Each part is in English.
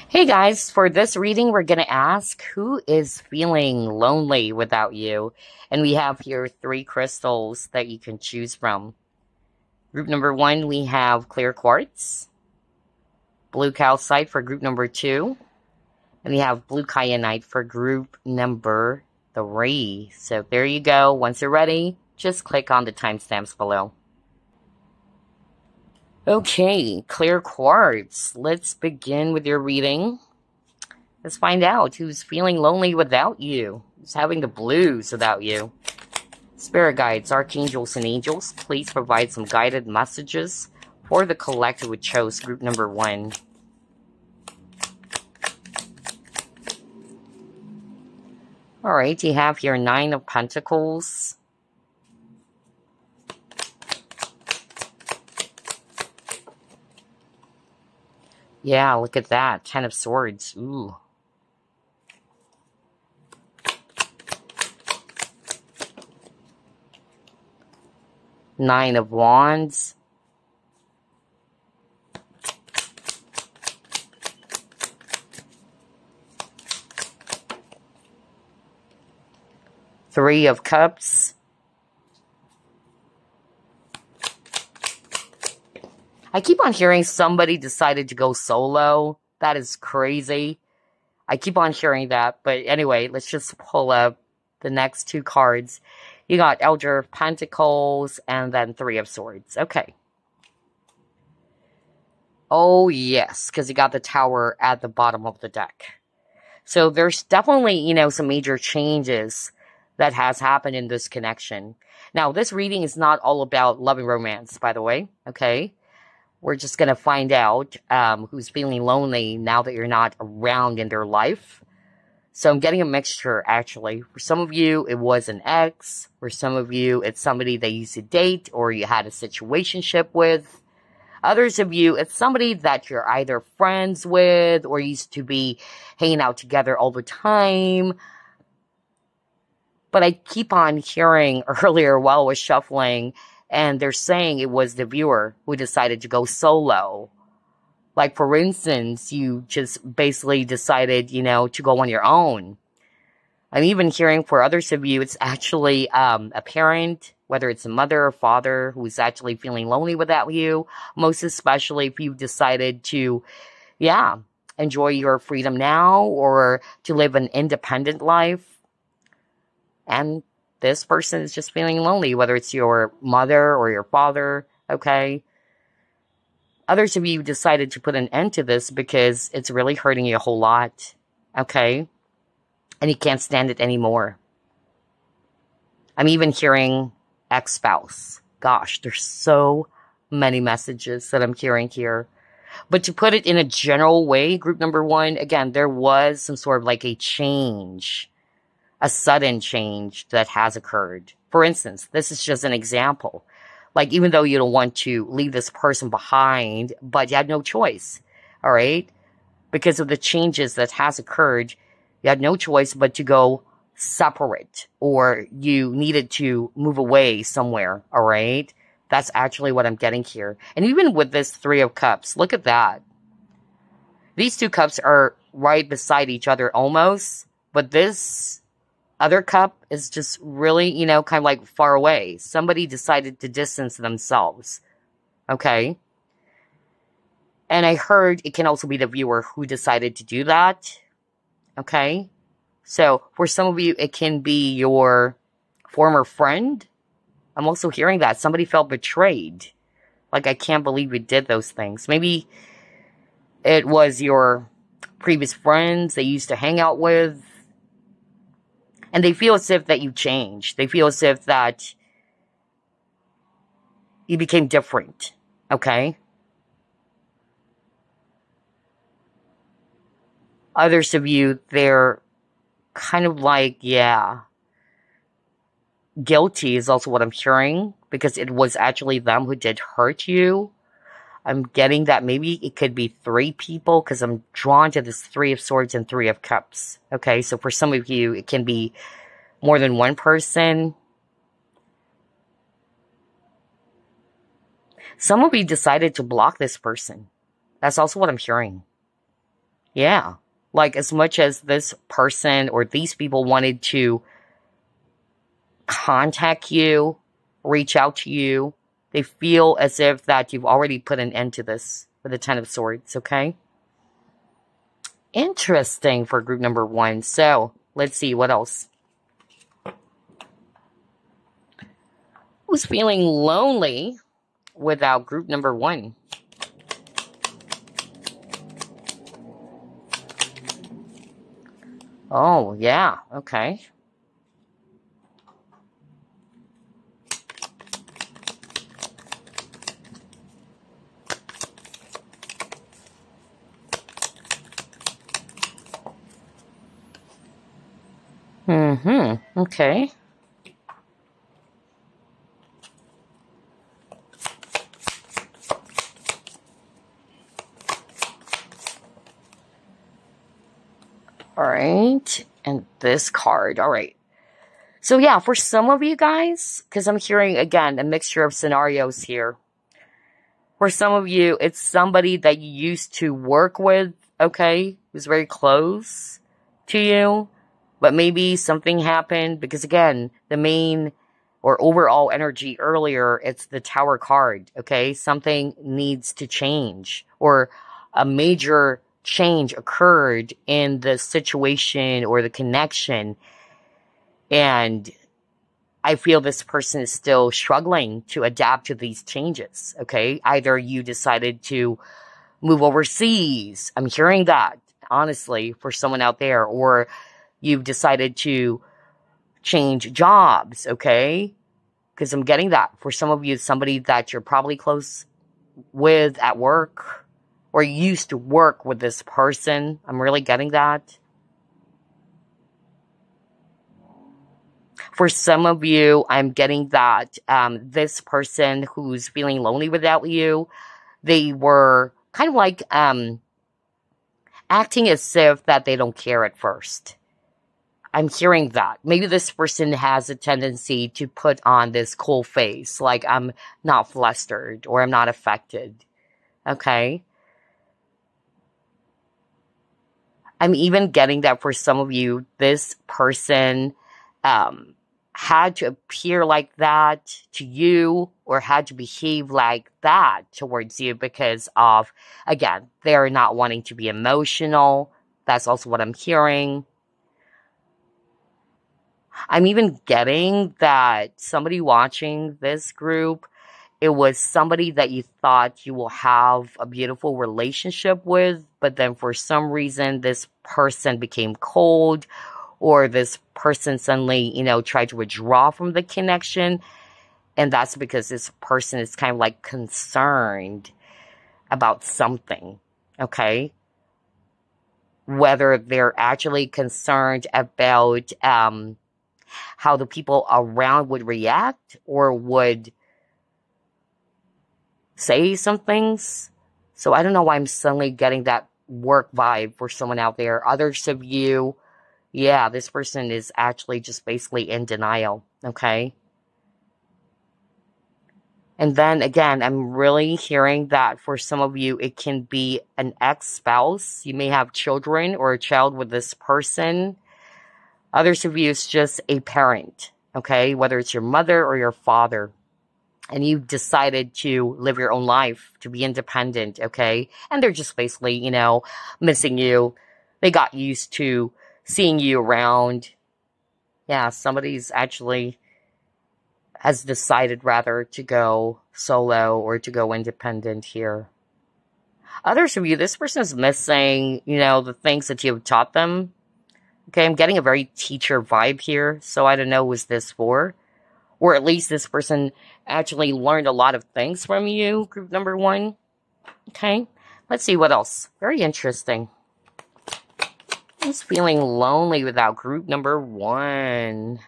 Hey guys, for this reading, we're going to ask who is feeling lonely without you? And we have here three crystals that you can choose from. Group number one, we have clear quartz, blue calcite for group number two, and we have blue kyanite for group number three. So there you go. Once you're ready, just click on the timestamps below. Okay, clear quartz. Let's begin with your reading. Let's find out who's feeling lonely without you. Who's having the blues without you. Spirit guides, archangels, and angels, please provide some guided messages for the collective who chose group number one. Alright, you have your Nine of Pentacles. Yeah, look at that. Ten of Swords. Ooh. Nine of Wands. Three of Cups. I keep on hearing somebody decided to go solo. That is crazy. I keep on hearing that. But anyway, let's just pull up the next two cards. You got Elder of Pentacles and then Three of Swords. Okay. Oh, yes, because you got the Tower at the bottom of the deck. So there's definitely, some major changes that has happened in this connection. Now, this reading is not all about love and romance, by the way. Okay. We're just going to find out who's feeling lonely now that you're not around in their life. So I'm getting a mixture, actually. For some of you, it was an ex. For some of you, it's somebody that you used to date or you had a situationship with. Others of you, it's somebody that you're either friends with or used to be hanging out together all the time. But I keep on hearing earlier while I was shuffling, and they're saying it was the viewer who decided to go solo. Like, for instance, you just basically decided, to go on your own. I'm even hearing for others of you, it's actually a parent, whether it's a mother or father, who's actually feeling lonely without you. Most especially if you've decided to, enjoy your freedom now or to live an independent life. And this person is just feeling lonely, whether it's your mother or your father, okay? Others of you decided to put an end to this because it's really hurting you a whole lot, okay? And you can't stand it anymore. I'm even hearing ex-spouse. Gosh, there's so many messages that I'm hearing here. But to put it in a general way, group number one, again, there was some sort of like a change. A sudden change that has occurred. For instance, this is just an example. Like, even though you don't want to leave this person behind, but you had no choice, all right? Because of the changes that has occurred, you had no choice but to go separate, or you needed to move away somewhere, all right? That's actually what I'm getting here. And even with this Three of Cups, look at that. These two cups are right beside each other almost, but this other cup is just really, kind of like far away. Somebody decided to distance themselves. Okay? And I heard it can also be the viewer who decided to do that. Okay? So, for some of you, it can be your former friend. I'm also hearing that. Somebody felt betrayed. Like, I can't believe you did those things. Maybe it was your previous friends that you used to hang out with. And they feel as if that you changed. They feel as if that you became different. Okay? Others of you, they're kind of like, guilty is also what I'm hearing. Because it was actually them who did hurt you. I'm getting that maybe it could be three people. Because I'm drawn to this Three of Swords and Three of Cups. Okay? So for some of you, it can be more than one person. Some of you decided to block this person. That's also what I'm hearing. Yeah. Like, as much as this person or these people wanted to contact you, reach out to you, they feel as if that you've already put an end to this with the Ten of Swords, okay? Interesting for group number 1. So, let's see, what else? Who's feeling lonely without group number 1? Oh, yeah, okay. Okay. All right, and this card. All right. So yeah, for some of you guys, because I'm hearing, again, a mixture of scenarios here. For some of you, it's somebody that you used to work with, okay, who's very close to you, but maybe something happened, because again, the main or overall energy earlier, it's the Tower card, okay? Something needs to change, or a major change occurred in the situation or the connection, and I feel this person is still struggling to adapt to these changes, okay? Either you decided to move overseas, I'm hearing that, honestly, for someone out there, or you've decided to change jobs, okay? Because I'm getting that. For some of you, somebody that you're probably close with at work, or you used to work with this person. I'm really getting that. For some of you, I'm getting that this person who's feeling lonely without you, they were kind of like acting as if that they don't care at first. I'm hearing that. Maybe this person has a tendency to put on this cool face, like I'm not flustered or I'm not affected. Okay? I'm even getting that for some of you, this person had to appear like that to you, or had to behave like that towards you because of, again, they're not wanting to be emotional. That's also what I'm hearing. I'm even getting that somebody watching this group, it was somebody that you thought you will have a beautiful relationship with, but then for some reason this person became cold, or this person suddenly, tried to withdraw from the connection. And that's because this person is kind of like concerned about something, okay? Whether they're actually concerned about how the people around would react or would say some things. So I don't know why I'm suddenly getting that work vibe for someone out there. Others of you, yeah, this person is actually just basically in denial, okay? And then again, I'm really hearing that for some of you, it can be an ex-spouse. You may have children or a child with this person. Others of you, it's just a parent, okay? Whether it's your mother or your father. And you've decided to live your own life, to be independent, okay? And they're just basically, missing you. They got used to seeing you around. Yeah, somebody's actually has decided rather to go solo or to go independent here. Others of you, this person is missing, the things that you've taught them. Okay, I'm getting a very teacher vibe here, so I don't know who's this for. Or at least this person actually learned a lot of things from you, group number 1. Okay, let's see what else. Very interesting. Who's feeling lonely without group number 1?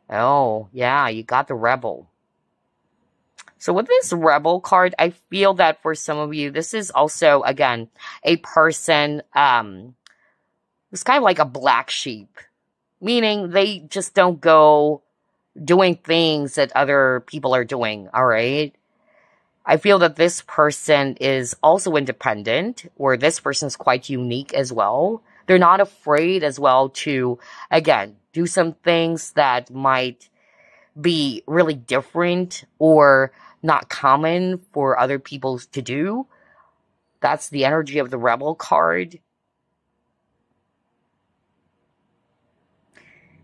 Oh, yeah, you got the Rebel. So with this Rebel card, I feel that for some of you, this is also, again, a person who's kind of like a black sheep. Meaning they just don't go doing things that other people are doing, all right? I feel that this person is also independent, or this person is quite unique as well. They're not afraid as well to, again, do some things that might be really different or not common for other people to do. That's the energy of the Rebel card.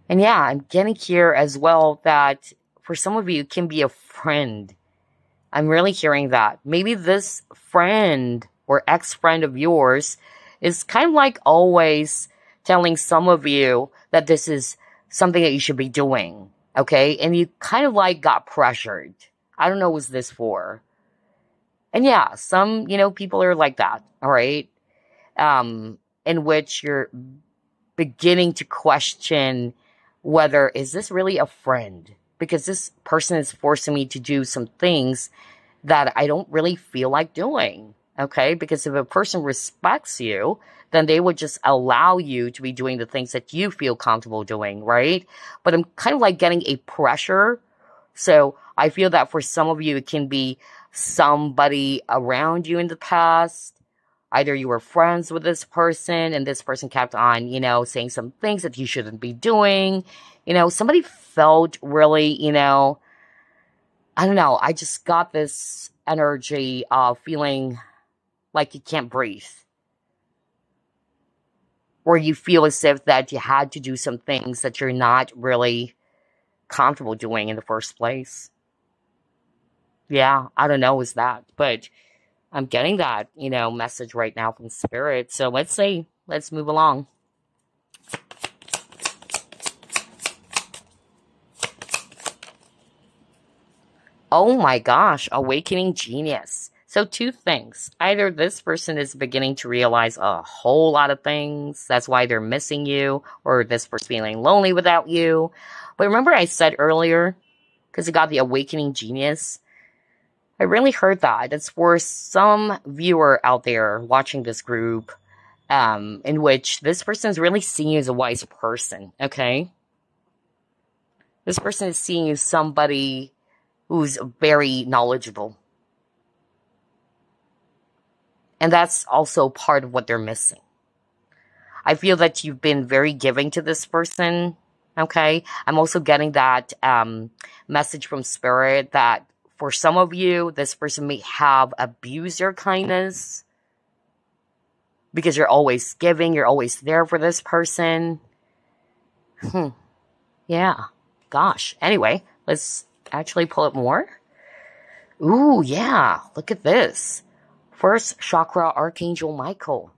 And yeah, I'm getting here as well that for some of you, it can be a friend. I'm really hearing that. Maybe this friend or ex-friend of yours is kind of like always telling some of you that this is something that you should be doing. Okay? And you kind of like got pressured. I don't know what's this for. And yeah, some, people are like that. All right? In which you're beginning to question whether, is this really a friend? Because this person is forcing me to do some things that I don't really feel like doing. Okay? Because if a person respects you, then they would just allow you to be doing the things that you feel comfortable doing, right? But I'm kind of like getting a pressure. So I feel that for some of you, it can be somebody around you in the past. Either you were friends with this person and this person kept on, saying some things that you shouldn't be doing. Somebody felt really, I don't know. I just got this energy of feeling like you can't breathe. Or you feel as if that you had to do some things that you're not really comfortable doing in the first place. Yeah, I don't know what's that. But I'm getting that, message right now from Spirit. So let's see. Let's move along. Oh my gosh, awakening genius. So two things. Either this person is beginning to realize a whole lot of things. That's why they're missing you. Or this person's feeling lonely without you. But remember I said earlier, because you got the awakening genius, I really heard that. It's for some viewer out there watching this group, in which this person is really seeing you as a wise person, okay? This person is seeing you as somebody who's very knowledgeable. And that's also part of what they're missing. I feel that you've been very giving to this person, okay? I'm also getting that message from Spirit that for some of you, this person may have abused your kindness because you're always giving, you're always there for this person. Yeah. Gosh. Anyway, let's actually pull up more. Ooh, yeah. Look at this. First chakra, Archangel Michael.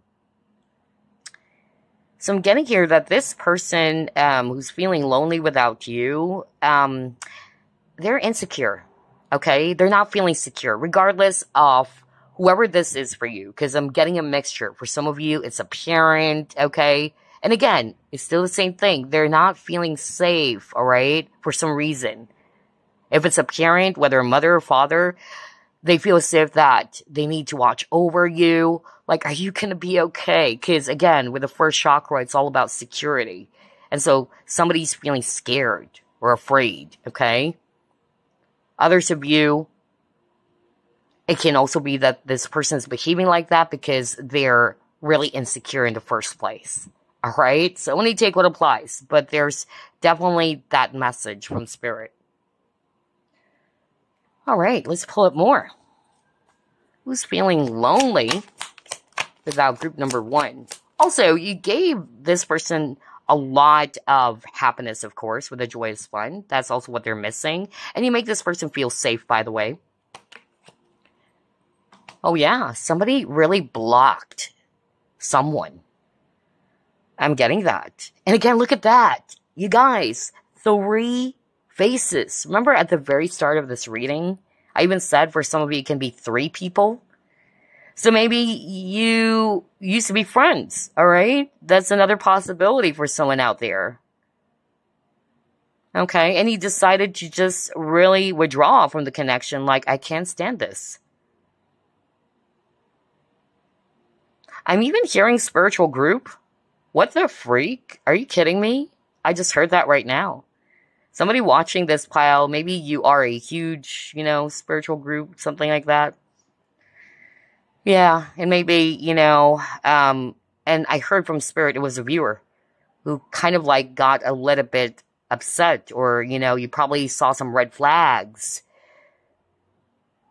So I'm getting here that this person who's feeling lonely without you, they're insecure. Okay? They're not feeling secure, regardless of whoever this is for you. Because I'm getting a mixture. For some of you, it's a parent, okay? And again, it's still the same thing. They're not feeling safe, alright? For some reason. If it's a parent, whether a mother or father, they feel as if that they need to watch over you. Like, are you going to be okay? Because again, with the first chakra, it's all about security. And so somebody's feeling scared or afraid, okay? Others of you, it can also be that this person is behaving like that because they're really insecure in the first place. All right? So only take what applies. But there's definitely that message from Spirit. All right, let's pull up more. Who's feeling lonely without group number 1? Also, you gave this person a lot of happiness, of course, with a joyous fun. That's also what they're missing. And you make this person feel safe, by the way. Oh, yeah. Somebody really blocked someone. I'm getting that. And again, look at that. You guys, 3 faces. Remember at the very start of this reading, I even said for some of you it can be 3 people. So maybe you used to be friends, all right? That's another possibility for someone out there. Okay, and you decided to just really withdraw from the connection, like, I can't stand this. I'm even hearing spiritual group. What the freak? Are you kidding me? I just heard that right now. Somebody watching this pile, maybe you are a huge, spiritual group, something like that. Yeah, and maybe, and I heard from Spirit, it was a viewer who kind of like got a little bit upset, or, you probably saw some red flags,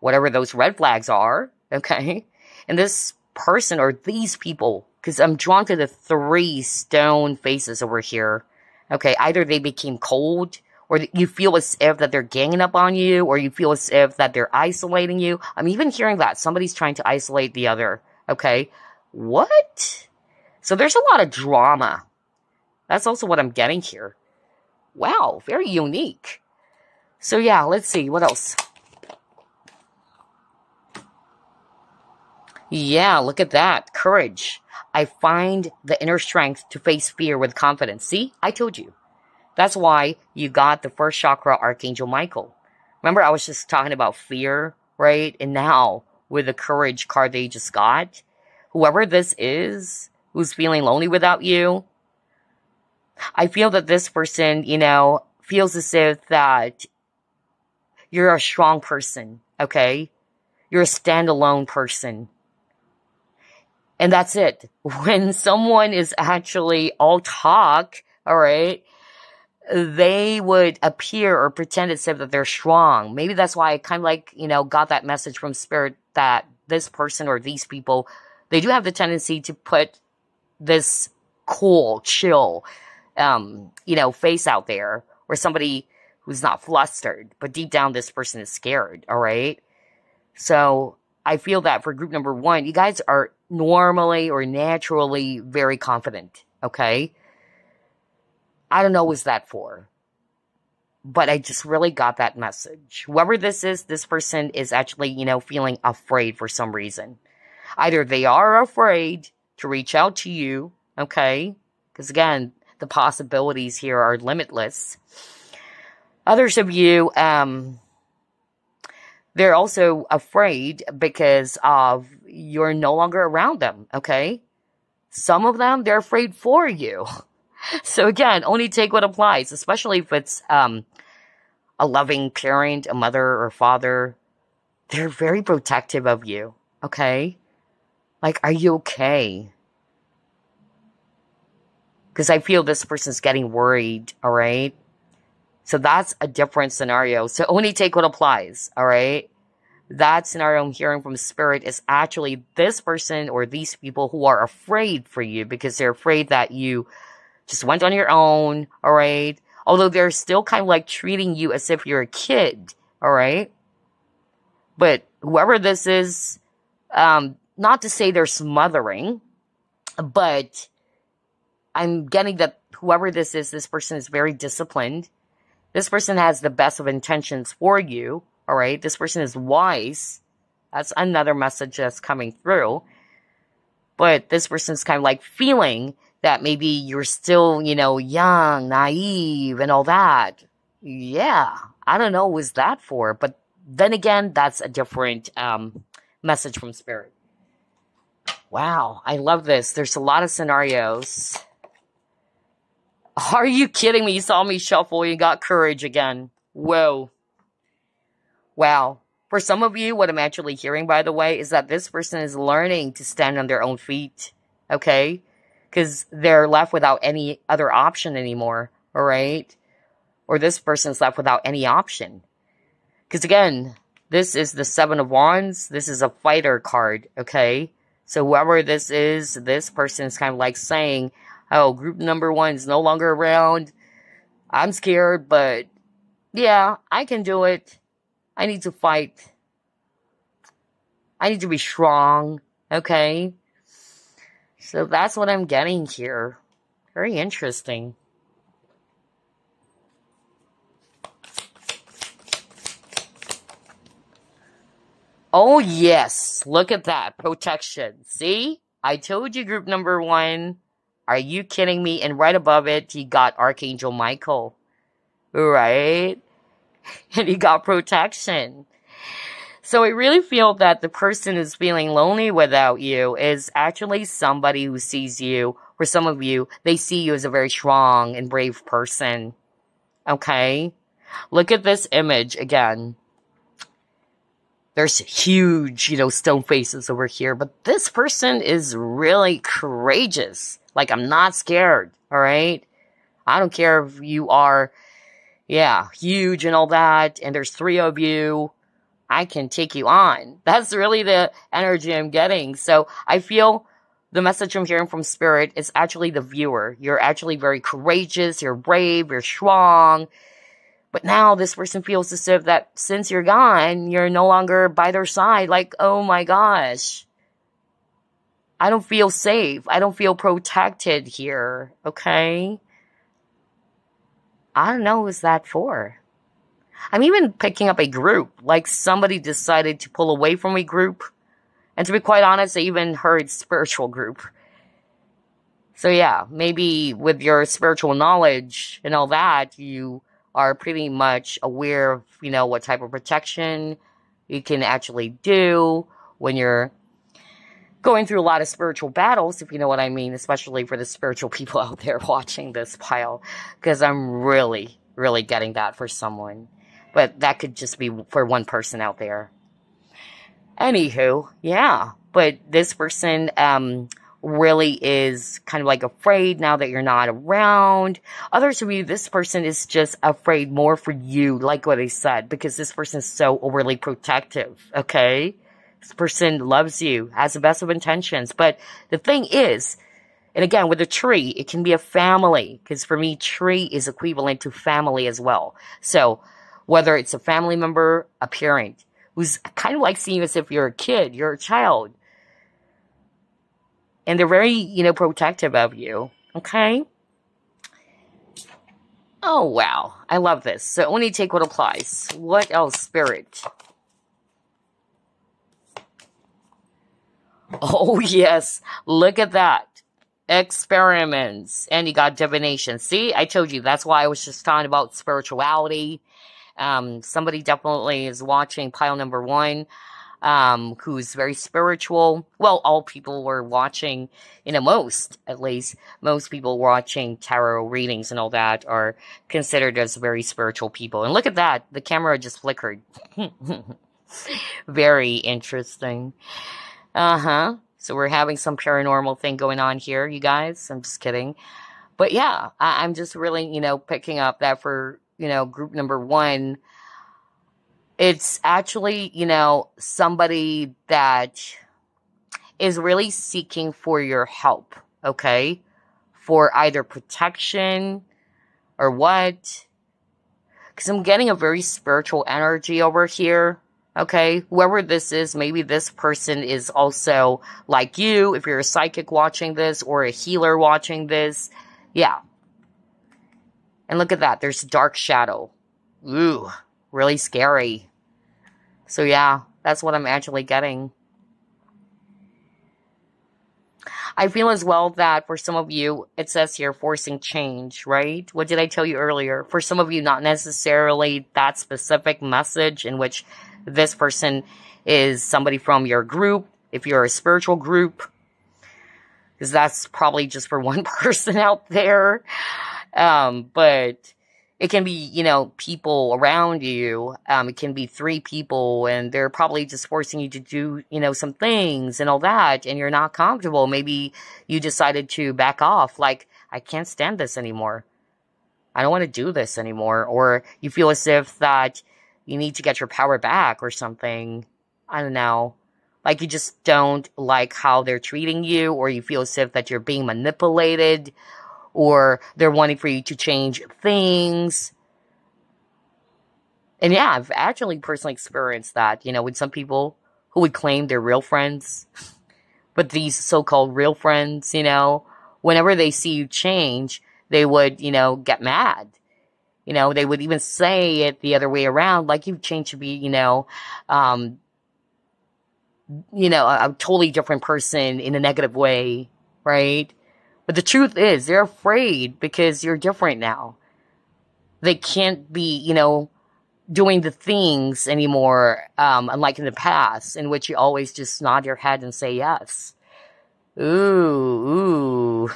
whatever those red flags are, okay? And this person or these people, because I'm drawn to the 3 stone faces over here, okay? Either they became cold, or you feel as if that they're ganging up on you, or you feel as if that they're isolating you. I'm even hearing that somebody's trying to isolate the other, okay? What? So there's a lot of drama. That's also what I'm getting here. Wow, very unique. So yeah, let's see, what else? Yeah, look at that. Courage. I find the inner strength to face fear with confidence. See, I told you. That's why you got the first chakra, Archangel Michael. Remember, I was just talking about fear, right? And now, with the courage card they just got, whoever this is, who's feeling lonely without you, I feel that this person, feels as if that you're a strong person, okay? You're a standalone person. And that's it. When someone is actually all talk, all right, they would appear or pretend as if that they're strong. Maybe that's why I kind of like, got that message from Spirit that this person or these people, they do have the tendency to put this cool, chill, face out there, or somebody who's not flustered, but deep down this person is scared, all right? So I feel that for group number 1, you guys are normally or naturally very confident, okay? I don't know what's that for, but I just really got that message. Whoever this is, this person is actually, feeling afraid for some reason. Either they are afraid to reach out to you, okay? Because again, the possibilities here are limitless. Others of you, they're also afraid because of you're no longer around them, okay? Some of them, they're afraid for you. So again, only take what applies, especially if it's a loving parent, a mother or father. They're very protective of you, okay? Like, are you okay? Because I feel this person's getting worried, all right? So that's a different scenario. So only take what applies, all right? That scenario I'm hearing from Spirit is actually this person or these people who are afraid for you because they're afraid that you just went on your own, all right? Although they're still kind of like treating you as if you're a kid, all right? But whoever this is, not to say they're smothering, but I'm getting that whoever this is, this person is very disciplined. This person has the best of intentions for you, all right? This person is wise. That's another message that's coming through. But this person's kind of like feeling that maybe you're still, young, naive, and all that. Yeah, I don't know what was that for. But then again, that's a different message from Spirit. Wow, I love this. There's a lot of scenarios. Are you kidding me? You saw me shuffle, you got courage again. Whoa. Wow. For some of you, what I'm actually hearing, by the way, is that this person is learning to stand on their own feet. Okay? Because they're left without any other option anymore. All right? Or this person's left without any option. Because again, this is the 7 of Wands. This is a fighter card. Okay? So whoever this is, this person is kind of like saying, oh, group number 1 is no longer around. I'm scared, but yeah, I can do it. I need to fight. I need to be strong. Okay? So that's what I'm getting here. Very interesting. Oh, yes. Look at that. Protection. See? I told you group number 1. Are you kidding me? And right above it, you got Archangel Michael. Right? And you got protection. So I really feel that the person who's feeling lonely without you is actually somebody who sees you. For some of you, they see you as a very strong and brave person. Okay? Look at this image again. There's huge, stone faces over here, but this person is really courageous. Like, I'm not scared, all right? I don't care if you are, huge and all that, and there's 3 of you. I can take you on. That's really the energy I'm getting. So I feel the message I'm hearing from Spirit is actually the viewer. You're actually very courageous, you're brave, you're strong. But now this person feels as if that since you're gone, you're no longer by their side. Like, oh my gosh. I don't feel safe. I don't feel protected here. Okay? I don't know who's that for. I'm even picking up a group. Like somebody decided to pull away from a group. And to be quite honest, I even heard spiritual group. So yeah, maybe with your spiritual knowledge and all that, you are pretty much aware of, what type of protection you can actually do when you're going through a lot of spiritual battles, if you know what I mean, especially for the spiritual people out there watching this pile, because I'm really, really getting that for someone. But that could just be for one person out there. Anywho, yeah, but this person, really is kind of like afraid now that you're not around. Others of you, this person is just afraid more for you, like what I said, because this person is so overly protective, okay? This person loves you, has the best of intentions, but the thing is, and again, with a tree, it can be a family, because for me, tree is equivalent to family as well. So, whether it's a family member, a parent, who's kind of like seeing you as if you're a kid, you're a child, and they're very, protective of you. Okay? Oh, wow. I love this. So only take what applies. What else, Spirit? Oh, yes. Look at that. Experiments. And you got divination. See? I told you. That's why I was just talking about spirituality. Somebody definitely is watching pile number 1. Who's very spiritual. Well, all people were watching, most people watching tarot readings and all that are considered as very spiritual people. And look at that. The camera just flickered. Very interesting. So we're having some paranormal thing going on here, you guys. I'm just kidding. But yeah, I'm just really, picking up that for, group number 1. It's actually, somebody that is really seeking for your help, okay? For either protection or what? Because I'm getting a very spiritual energy over here, okay? Whoever this is, maybe this person is also like you, if you're a psychic watching this or a healer watching this. Yeah. And look at that. There's dark shadow. Ooh, really scary. So yeah, that's what I'm actually getting. I feel as well that for some of you, it says here, forcing change, right? What did I tell you earlier? For some of you, not necessarily that specific message in which this person is somebody from your group, if you're a spiritual group, because that's probably just for one person out there. But it can be, people around you. It can be 3 people, and they're probably just forcing you to do, some things and all that, and you're not comfortable. Maybe you decided to back off, like, I can't stand this anymore. I don't want to do this anymore. Or you feel as if that you need to get your power back or something. I don't know. Like you just don't like how they're treating you, or you feel as if that you're being manipulated, or they're wanting for you to change things. And yeah, I've actually personally experienced that, with some people who would claim they're real friends. But these so-called real friends, whenever they see you change, they would, get mad. They would even say it the other way around, like you've changed to be, a totally different person in a negative way, right? But the truth is, they're afraid because you're different now. They can't be, doing the things anymore, unlike in the past, in which you always just nod your head and say yes. Ooh.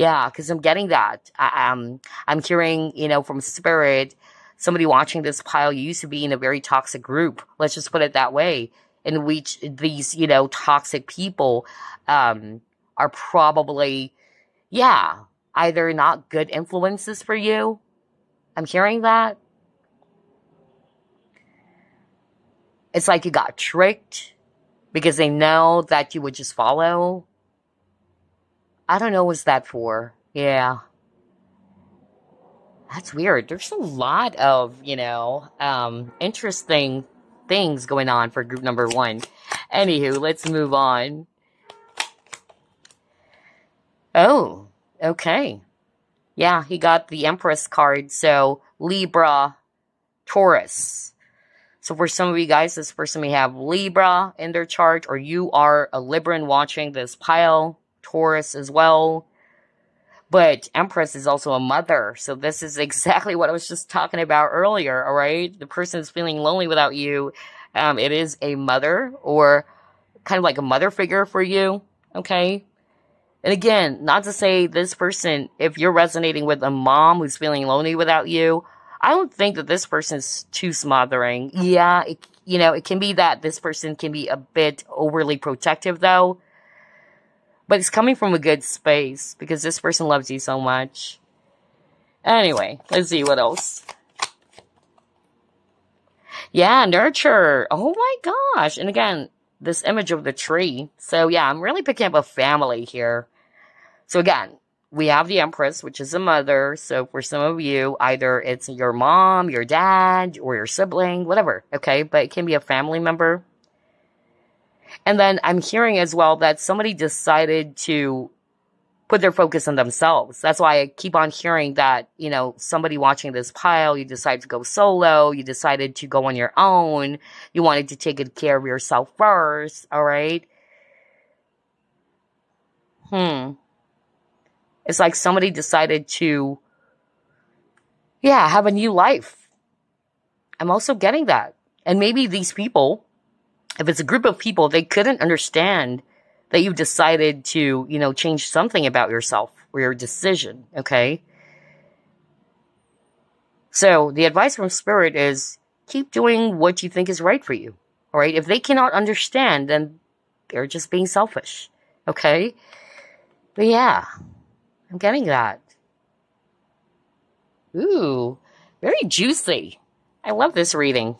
Yeah, because I'm getting that. I'm hearing, you know, from spirit, somebody watching this pile used to be in a very toxic group. Let's just put it that way. In which these, you know, toxic people, are probably, yeah, either not good influences for you. I'm hearing that. It's like you got tricked because they know that you would just follow. I don't know what's that for. Yeah. That's weird. There's a lot of, you know, interesting things going on for group number 1. Anywho, let's move on. Oh, okay. Yeah, he got the Empress card. So, Libra, Taurus. So for some of you guys, this person may have Libra in their chart, or you are a Libran watching this pile. Taurus as well. But Empress is also a mother. So this is exactly what I was just talking about earlier, all right? The person is feeling lonely without you. It is a mother, or kind of like a mother figure for you, okay? And again, not to say this person, if you're resonating with a mom who's feeling lonely without you, I don't think that this person is too smothering. Yeah, you know, it can be that this person can be a bit overly protective, though. But it's coming from a good space, because this person loves you so much. Anyway, let's see what else. Yeah, nurture. Oh my gosh. And again, this image of the tree. So yeah, I'm really picking up a family here. So again, we have the Empress, which is a mother. So for some of you, either it's your mom, your dad, or your sibling, whatever, okay? But it can be a family member. And then I'm hearing as well that somebody decided to put their focus on themselves. That's why I keep on hearing that, you know, somebody watching this pile, you decided to go solo, you decided to go on your own, you wanted to take good care of yourself first, all right? It's like somebody decided to, yeah, have a new life. I'm also getting that. And maybe these people, if it's a group of people, they couldn't understand that you decided to, you know, change something about yourself or your decision, okay? So the advice from Spirit is keep doing what you think is right for you, all right? If they cannot understand, then they're just being selfish, okay? But yeah, I'm getting that. Ooh, very juicy. I love this reading.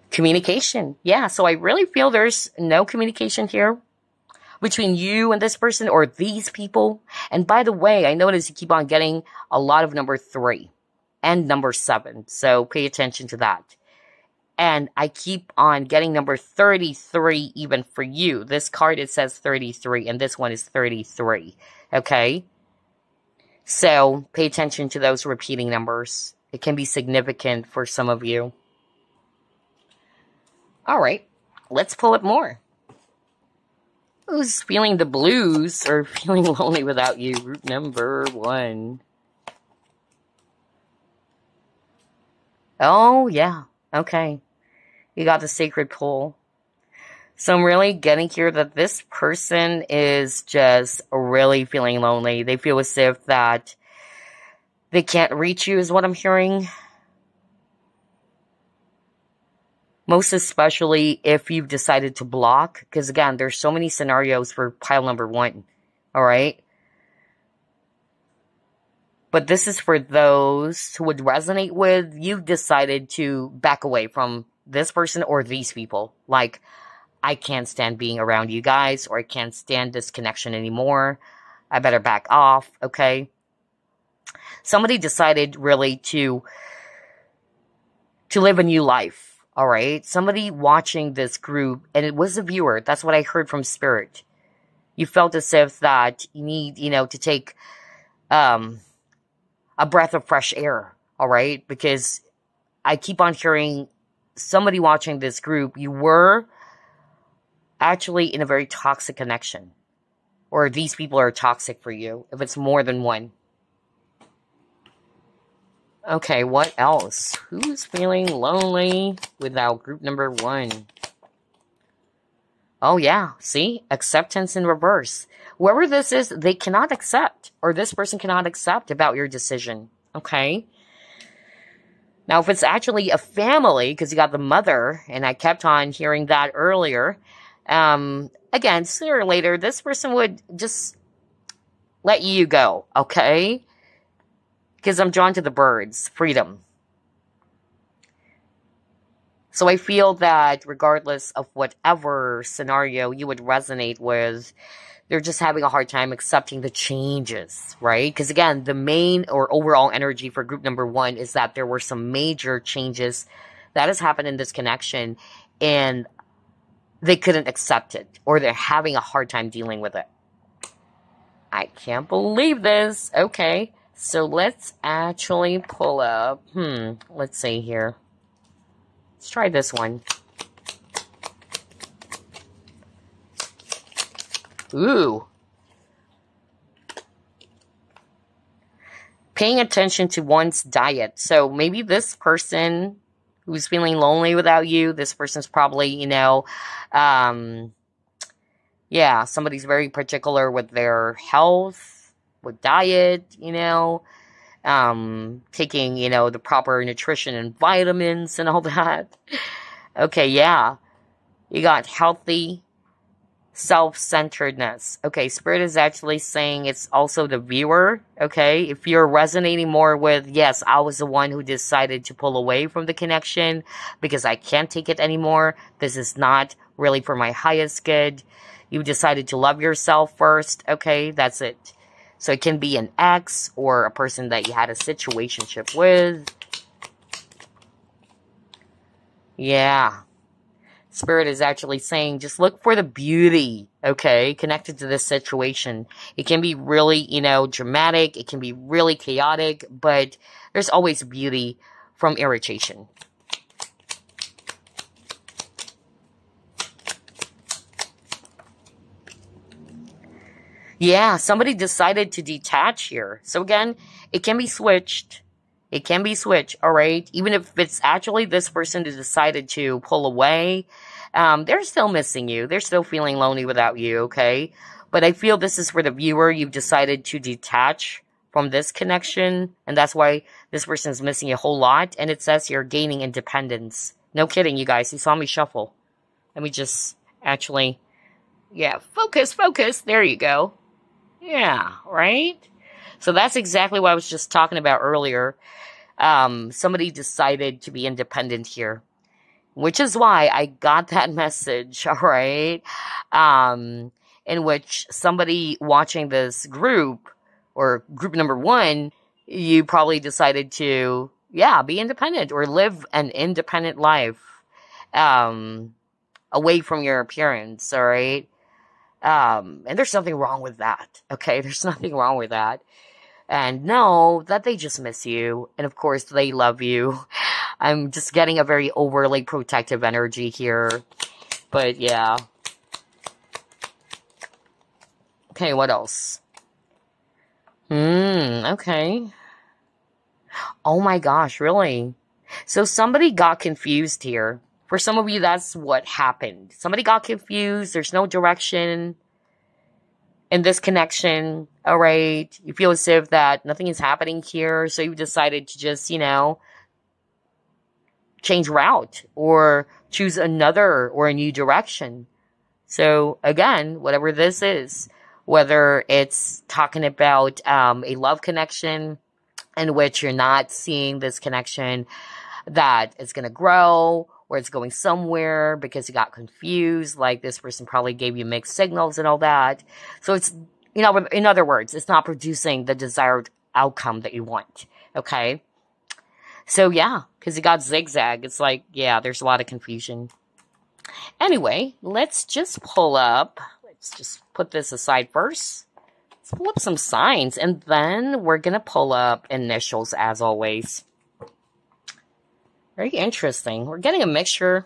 Communication. Yeah, so I really feel there's no communication here between you and this person or these people. And by the way, I notice you keep on getting a lot of number 3 and number 7. So pay attention to that. And I keep on getting number 33 even for you. This card, it says 33, and this one is 33. Okay? So pay attention to those repeating numbers. It can be significant for some of you. All right, let's pull up more. Who's feeling the blues or feeling lonely without you? Group number 1. Oh, yeah. Okay. You got the sacred pull. So I'm really getting here that this person is just really feeling lonely. They feel as if that they can't reach you is what I'm hearing. Most especially if you've decided to block. Because again, there's so many scenarios for pile number 1. Alright? But this is for those who would resonate with. You've decided to back away from this person or these people. Like, I can't stand being around you guys. Or I can't stand this connection anymore. I better back off. Okay? Somebody decided really to live a new life. All right, somebody watching this group, and it was a viewer. That's what I heard from Spirit. You felt as if that you need, you know, to take a breath of fresh air. All right, because I keep on hearing somebody watching this group. You were actually in a very toxic connection, or these people are toxic for you. If it's more than one. Okay, what else? Who's feeling lonely without group number 1? Oh, yeah. See? Acceptance in reverse. Whoever this is, they cannot accept, or this person cannot accept about your decision. Okay? Now, if it's actually a family, because you got the mother, and I kept on hearing that earlier, again, sooner or later, this person would just let you go. Okay? Because I'm drawn to the birds. Freedom. So I feel that regardless of whatever scenario you would resonate with, they're just having a hard time accepting the changes, right? Because again, the main or overall energy for group number 1 is that there were some major changes that has happened in this connection, and they couldn't accept it, or they're having a hard time dealing with it. I can't believe this. Okay, so let's actually pull up, let's see here. Let's try this one. Ooh. Paying attention to one's diet. So maybe this person who's feeling lonely without you, this person's probably, you know, yeah, somebody's very particular with their health, with diet, you know, taking, you know, the proper nutrition and vitamins and all that. Okay, yeah. You got healthy self-centeredness. Okay, Spirit is actually saying it's also the viewer. Okay, if you're resonating more with, yes, I was the one who decided to pull away from the connection because I can't take it anymore. This is not really for my highest good. You decided to love yourself first. Okay, that's it. So it can be an ex or a person that you had a situationship with. Yeah. Spirit is actually saying, just look for the beauty, okay, connected to this situation. It can be really, you know, dramatic. It can be really chaotic, but there's always beauty from irritation. Yeah, somebody decided to detach here. So again, it can be switched. It can be switched, all right? Even if it's actually this person who decided to pull away, they're still missing you. They're still feeling lonely without you, okay? But I feel this is for the viewer. You've decided to detach from this connection, and that's why this person is missing a whole lot. And it says you're gaining independence. No kidding, you guys. You saw me shuffle. Let me just actually, yeah, focus. There you go. Yeah, right? So that's exactly what I was just talking about earlier. Somebody decided to be independent here, which is why I got that message, all right? In which somebody watching this group, or group number 1, you probably decided to, yeah, be independent or live an independent life, away from your appearance, all right? And there's nothing wrong with that, okay? There's nothing wrong with that. And know that they just miss you. And of course, they love you. I'm just getting a very overly protective energy here. But yeah. Okay, what else? Okay. Oh my gosh, really? So somebody got confused here. For some of you, that's what happened. Somebody got confused. There's no direction in this connection, all right? You feel as if that nothing is happening here, so you decided to just, you know, change route or choose another or a new direction. So again, whatever this is, whether it's talking about a love connection in which you're not seeing this connection that it's going to grow, or it's going somewhere because you got confused, like this person probably gave you mixed signals and all that. So it's, you know, in other words, it's not producing the desired outcome that you want, okay? So yeah, because you got zigzag, it's like, yeah, there's a lot of confusion. Anyway, let's just pull up, let's just put this aside first. Let's pull up some signs, and then we're going to pull up initials as always. Very interesting. We're getting a mixture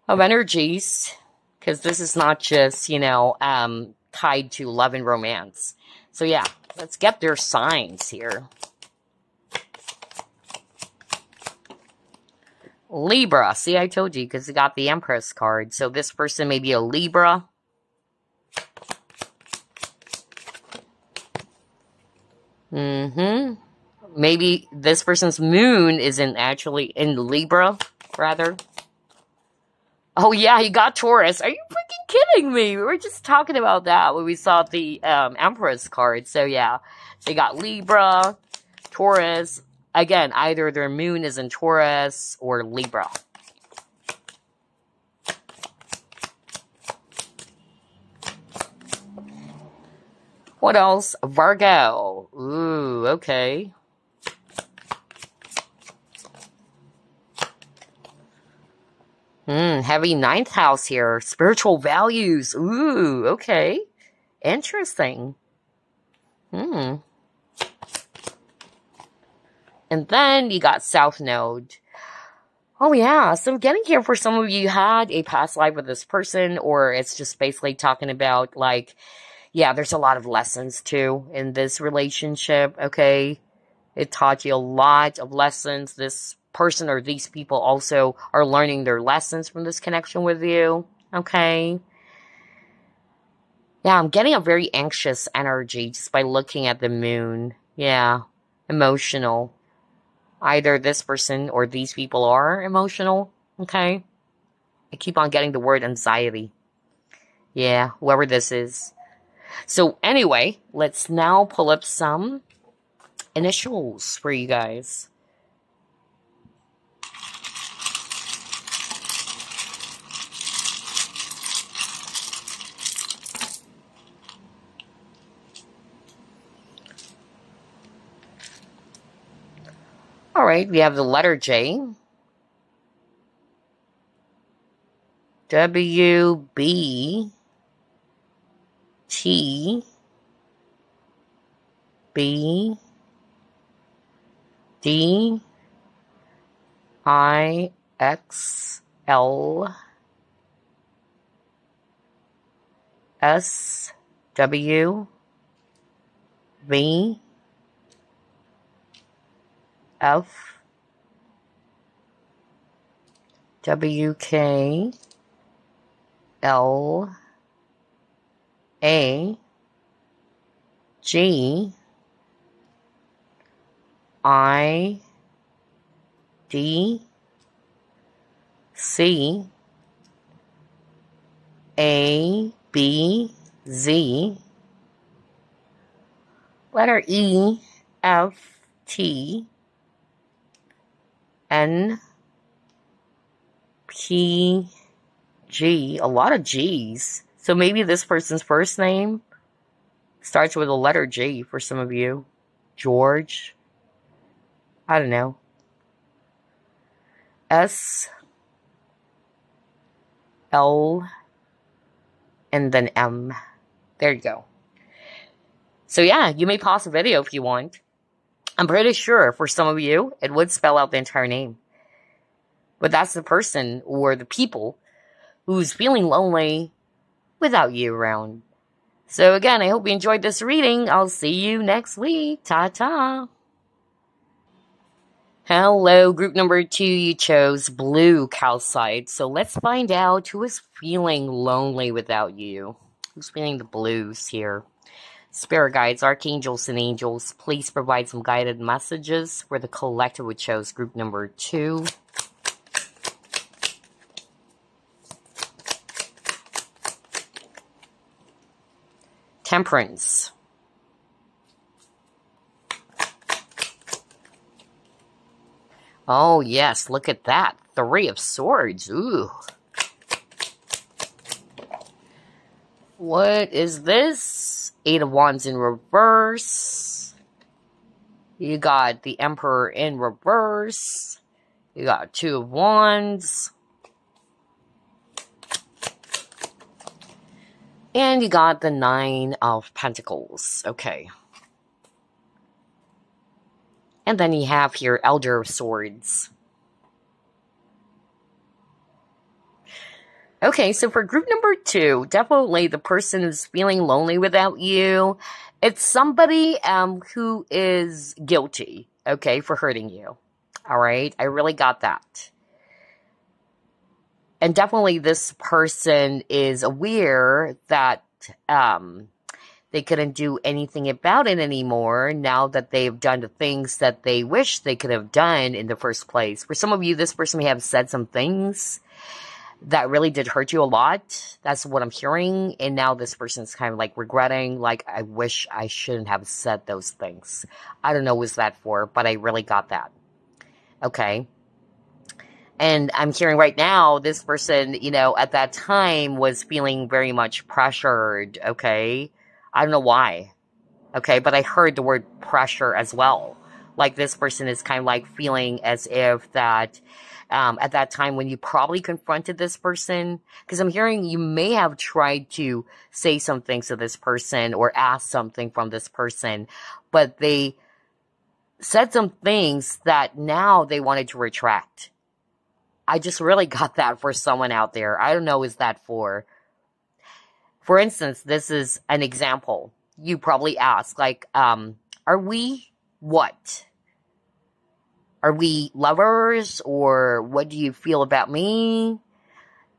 of energies, because this is not just, you know, tied to love and romance. So yeah, let's get their signs here. Libra. See, I told you, because you got the Empress card. So this person may be a Libra. Maybe this person's moon isn't actually in Libra, rather. Oh, yeah, you got Taurus. Are you freaking kidding me? We were just talking about that when we saw the Empress card. So, yeah. So, you got Libra, Taurus. Again, either their moon is in Taurus or Libra. What else? Virgo. Ooh, okay. Heavy 9th house here. Spiritual values. Ooh, okay. Interesting. And then you got South Node. Oh, yeah. So I'm getting here for some of you had a past life with this person, or it's just basically talking about, like, yeah, there's a lot of lessons, too, in this relationship, okay? It taught you a lot of lessons. This person or these people also are learning their lessons from this connection with you, okay? Yeah, I'm getting a very anxious energy just by looking at the moon. Yeah, emotional. Either this person or these people are emotional, okay? I keep on getting the word anxiety. Yeah, whoever this is. So anyway, let's now pull up some initials for you guys. All right, we have the letter J. W, B, T, B, D, I, X, L, S, W, V, F, W, K, L, A, G, I, D, C, A, B, Z, letter E, F, T, N, P, G. A lot of G's. So maybe this person's first name starts with a letter G for some of you. George. I don't know. S, L, and then M. There you go. So yeah, you may pause the video if you want. I'm pretty sure for some of you, it would spell out the entire name. But that's the person or the people who's feeling lonely without you around. So again, I hope you enjoyed this reading. I'll see you next week. Ta-ta. Hello, group number 2, you chose blue calcite. So let's find out who is feeling lonely without you. Who's feeling the blues here? Spirit guides, archangels, and angels, please provide some guided messages for the collective who chose group number 2. Temperance. Oh, yes, look at that. 3 of Swords. Ooh. What is this? 8 of Wands in reverse. You got the Emperor in reverse. You got 2 of Wands. And you got the 9 of Pentacles. Okay. And then you have here Elder of Swords. Okay, so for group number 2, definitely the person who's feeling lonely without you. It's somebody who is guilty, okay, for hurting you. All right, I really got that. And definitely this person is aware that they couldn't do anything about it anymore now that they've done the things that they wish they could have done in the first place. For some of you, this person may have said some things that really did hurt you a lot. That's what I'm hearing. And now this person's kind of like regretting, like, I wish I shouldn't have said those things. I don't know what that for, but I really got that. Okay. And I'm hearing right now, this person, you know, at that time was feeling very much pressured, okay? I don't know why, okay? But I heard the word pressure as well. Like this person is kind of like feeling as if that, at that time when you probably confronted this person, because I'm hearing you may have tried to say some things to this person or ask something from this person, but they said some things that now they wanted to retract. I just really got that for someone out there. I don't know is that for. For instance, this is an example. You probably ask, like, are we what? Are we lovers, or what do you feel about me?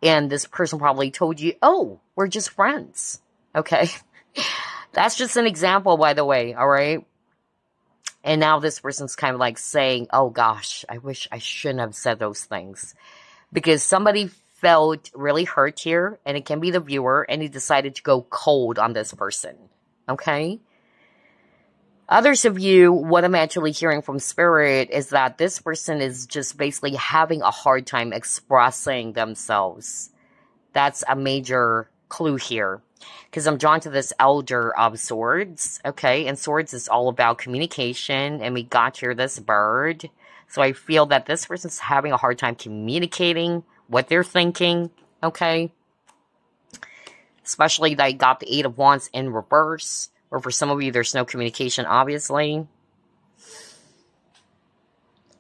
And this person probably told you, oh, we're just friends. Okay? That's just an example, by the way, all right? And now this person's kind of like saying, oh gosh, I wish I shouldn't have said those things. Because somebody felt really hurt here, and it can be the viewer, and he decided to go cold on this person. Okay? Others of you, what I'm actually hearing from Spirit is that this person is just basically having a hard time expressing themselves. That's a major clue here. Because I'm drawn to this Elder of Swords, okay? And Swords is all about communication, and we got here this bird. So I feel that this person's having a hard time communicating what they're thinking, okay? Especially that I got the Eight of Wands in reverse, or for some of you, there's no communication, obviously.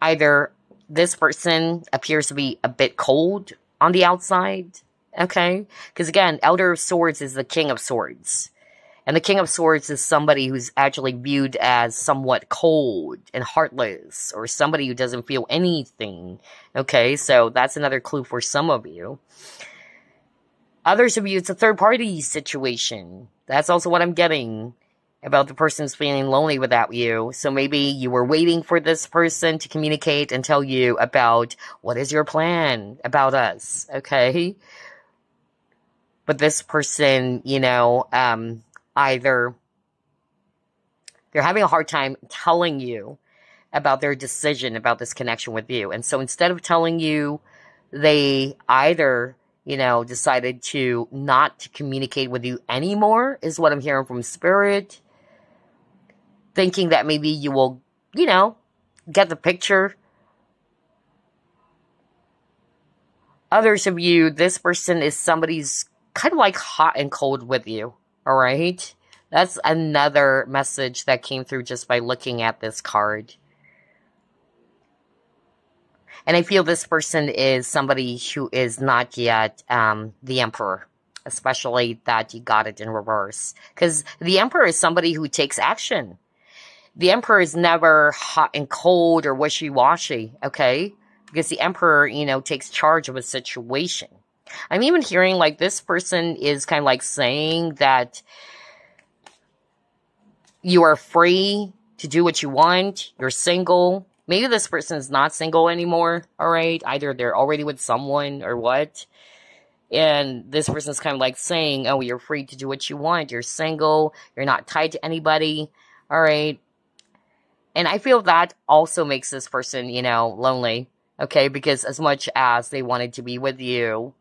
Either this person appears to be a bit cold on the outside, okay? Because again, Elder of Swords is the King of Swords. And the King of Swords is somebody who's actually viewed as somewhat cold and heartless, or somebody who doesn't feel anything, okay? So that's another clue for some of you. Others of you, it's a third-party situation. That's also what I'm getting about the person's feeling lonely without you. So maybe you were waiting for this person to communicate and tell you about what is your plan about us, okay? But this person, you know, either they're having a hard time telling you about their decision about this connection with you. And so instead of telling you, they either, you know, decided to not communicate with you anymore, is what I'm hearing from Spirit. Thinking that maybe you will, you know, get the picture. Others of you, this person is somebody who's kind of like hot and cold with you. Alright? That's another message that came through just by looking at this card. And I feel this person is somebody who is not yet the Emperor. Especially that you got it in reverse. Because the Emperor is somebody who takes action. The Emperor is never hot and cold or wishy-washy, okay? Because the Emperor, you know, takes charge of a situation. I'm even hearing like this person is kind of like saying that you are free to do what you want. You're single. Maybe this person is not single anymore, all right? Either they're already with someone or what. And this person is kind of like saying, oh, you're free to do what you want. You're single. You're not tied to anybody, all right? And I feel that also makes this person, you know, lonely, okay? Because as much as they wanted to be with you,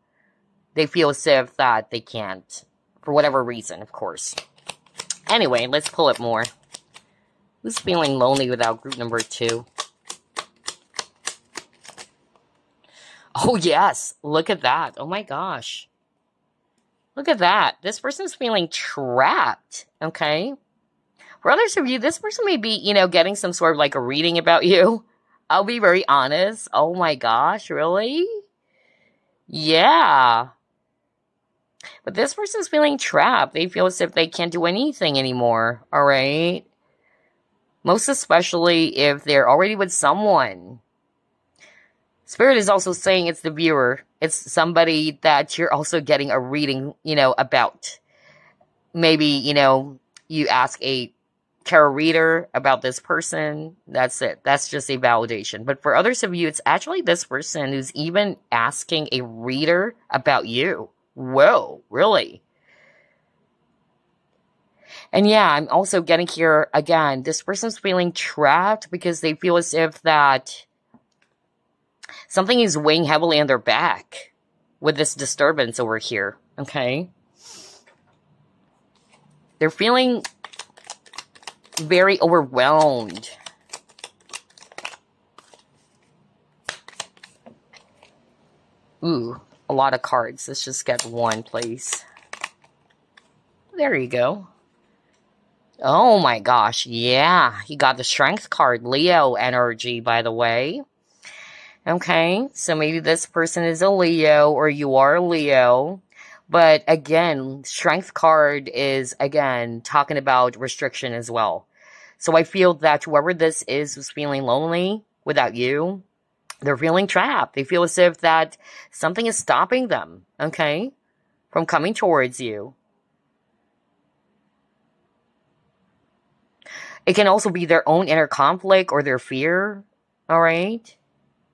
they feel as if that they can't. For whatever reason, of course. Anyway, let's pull it more. Who's feeling lonely without group number 2? Oh, yes. Look at that. Oh, my gosh. Look at that. This person's feeling trapped, okay? For others of you, this person may be, you know, getting some sort of like a reading about you. I'll be very honest. Oh, my gosh. Really? Yeah. But this person's feeling trapped. They feel as if they can't do anything anymore, alright? Most especially if they're already with someone. Spirit is also saying it's the viewer. It's somebody that you're also getting a reading, about. Maybe, you ask a tarot reader about this person. That's it. That's just a validation. But for others of you, it's actually this person who's even asking a reader about you. Whoa, really? And yeah, I'm also getting here, again, this person's feeling trapped because they feel as if that something is weighing heavily on their back with this disturbance over here, okay? They're feeling very overwhelmed. Ooh, a lot of cards. Let's just get one, please. There you go. Oh my gosh, yeah. He got the Strength card. Leo energy, by the way. Okay, so maybe this person is a Leo, or you are a Leo. But again, Strength card is, again, talking about restriction as well. So I feel that whoever this is who's feeling lonely without you, they're feeling trapped. They feel as if that something is stopping them, okay, from coming towards you. It can also be their own inner conflict or their fear, all right,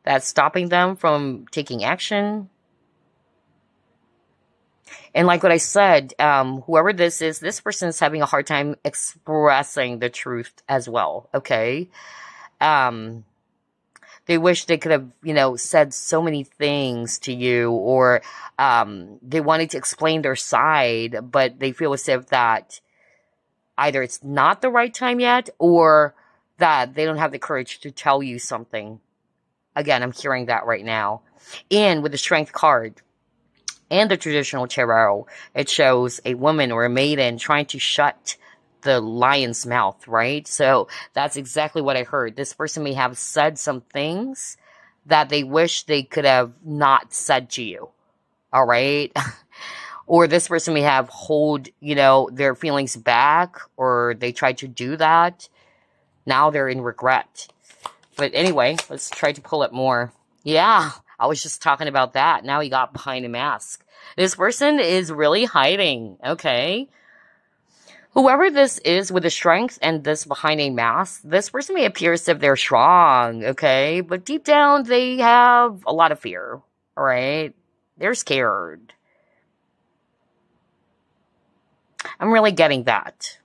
that's stopping them from taking action. And like what I said, whoever this is, this person is having a hard time expressing the truth as well, okay? They wish they could have, said so many things to you, or they wanted to explain their side, but they feel as if that either it's not the right time yet, or that they don't have the courage to tell you something. Again, I'm hearing that right now. And with the Strength card and the traditional tarot, it shows a woman or a maiden trying to shut the lion's mouth, right? So that's exactly what I heard. This person may have said some things that they wish they could have not said to you, all right? Or this person may have hold, their feelings back, or they tried to do that. Now they're in regret. But anyway, let's try to pull it more. Yeah, I was just talking about that. Now he got behind a mask. This person is really hiding, okay? Whoever this is with the Strength and this behind a mask, this person may appear as if they're strong, okay? But deep down, they have a lot of fear, all right? They're scared. I'm really getting that.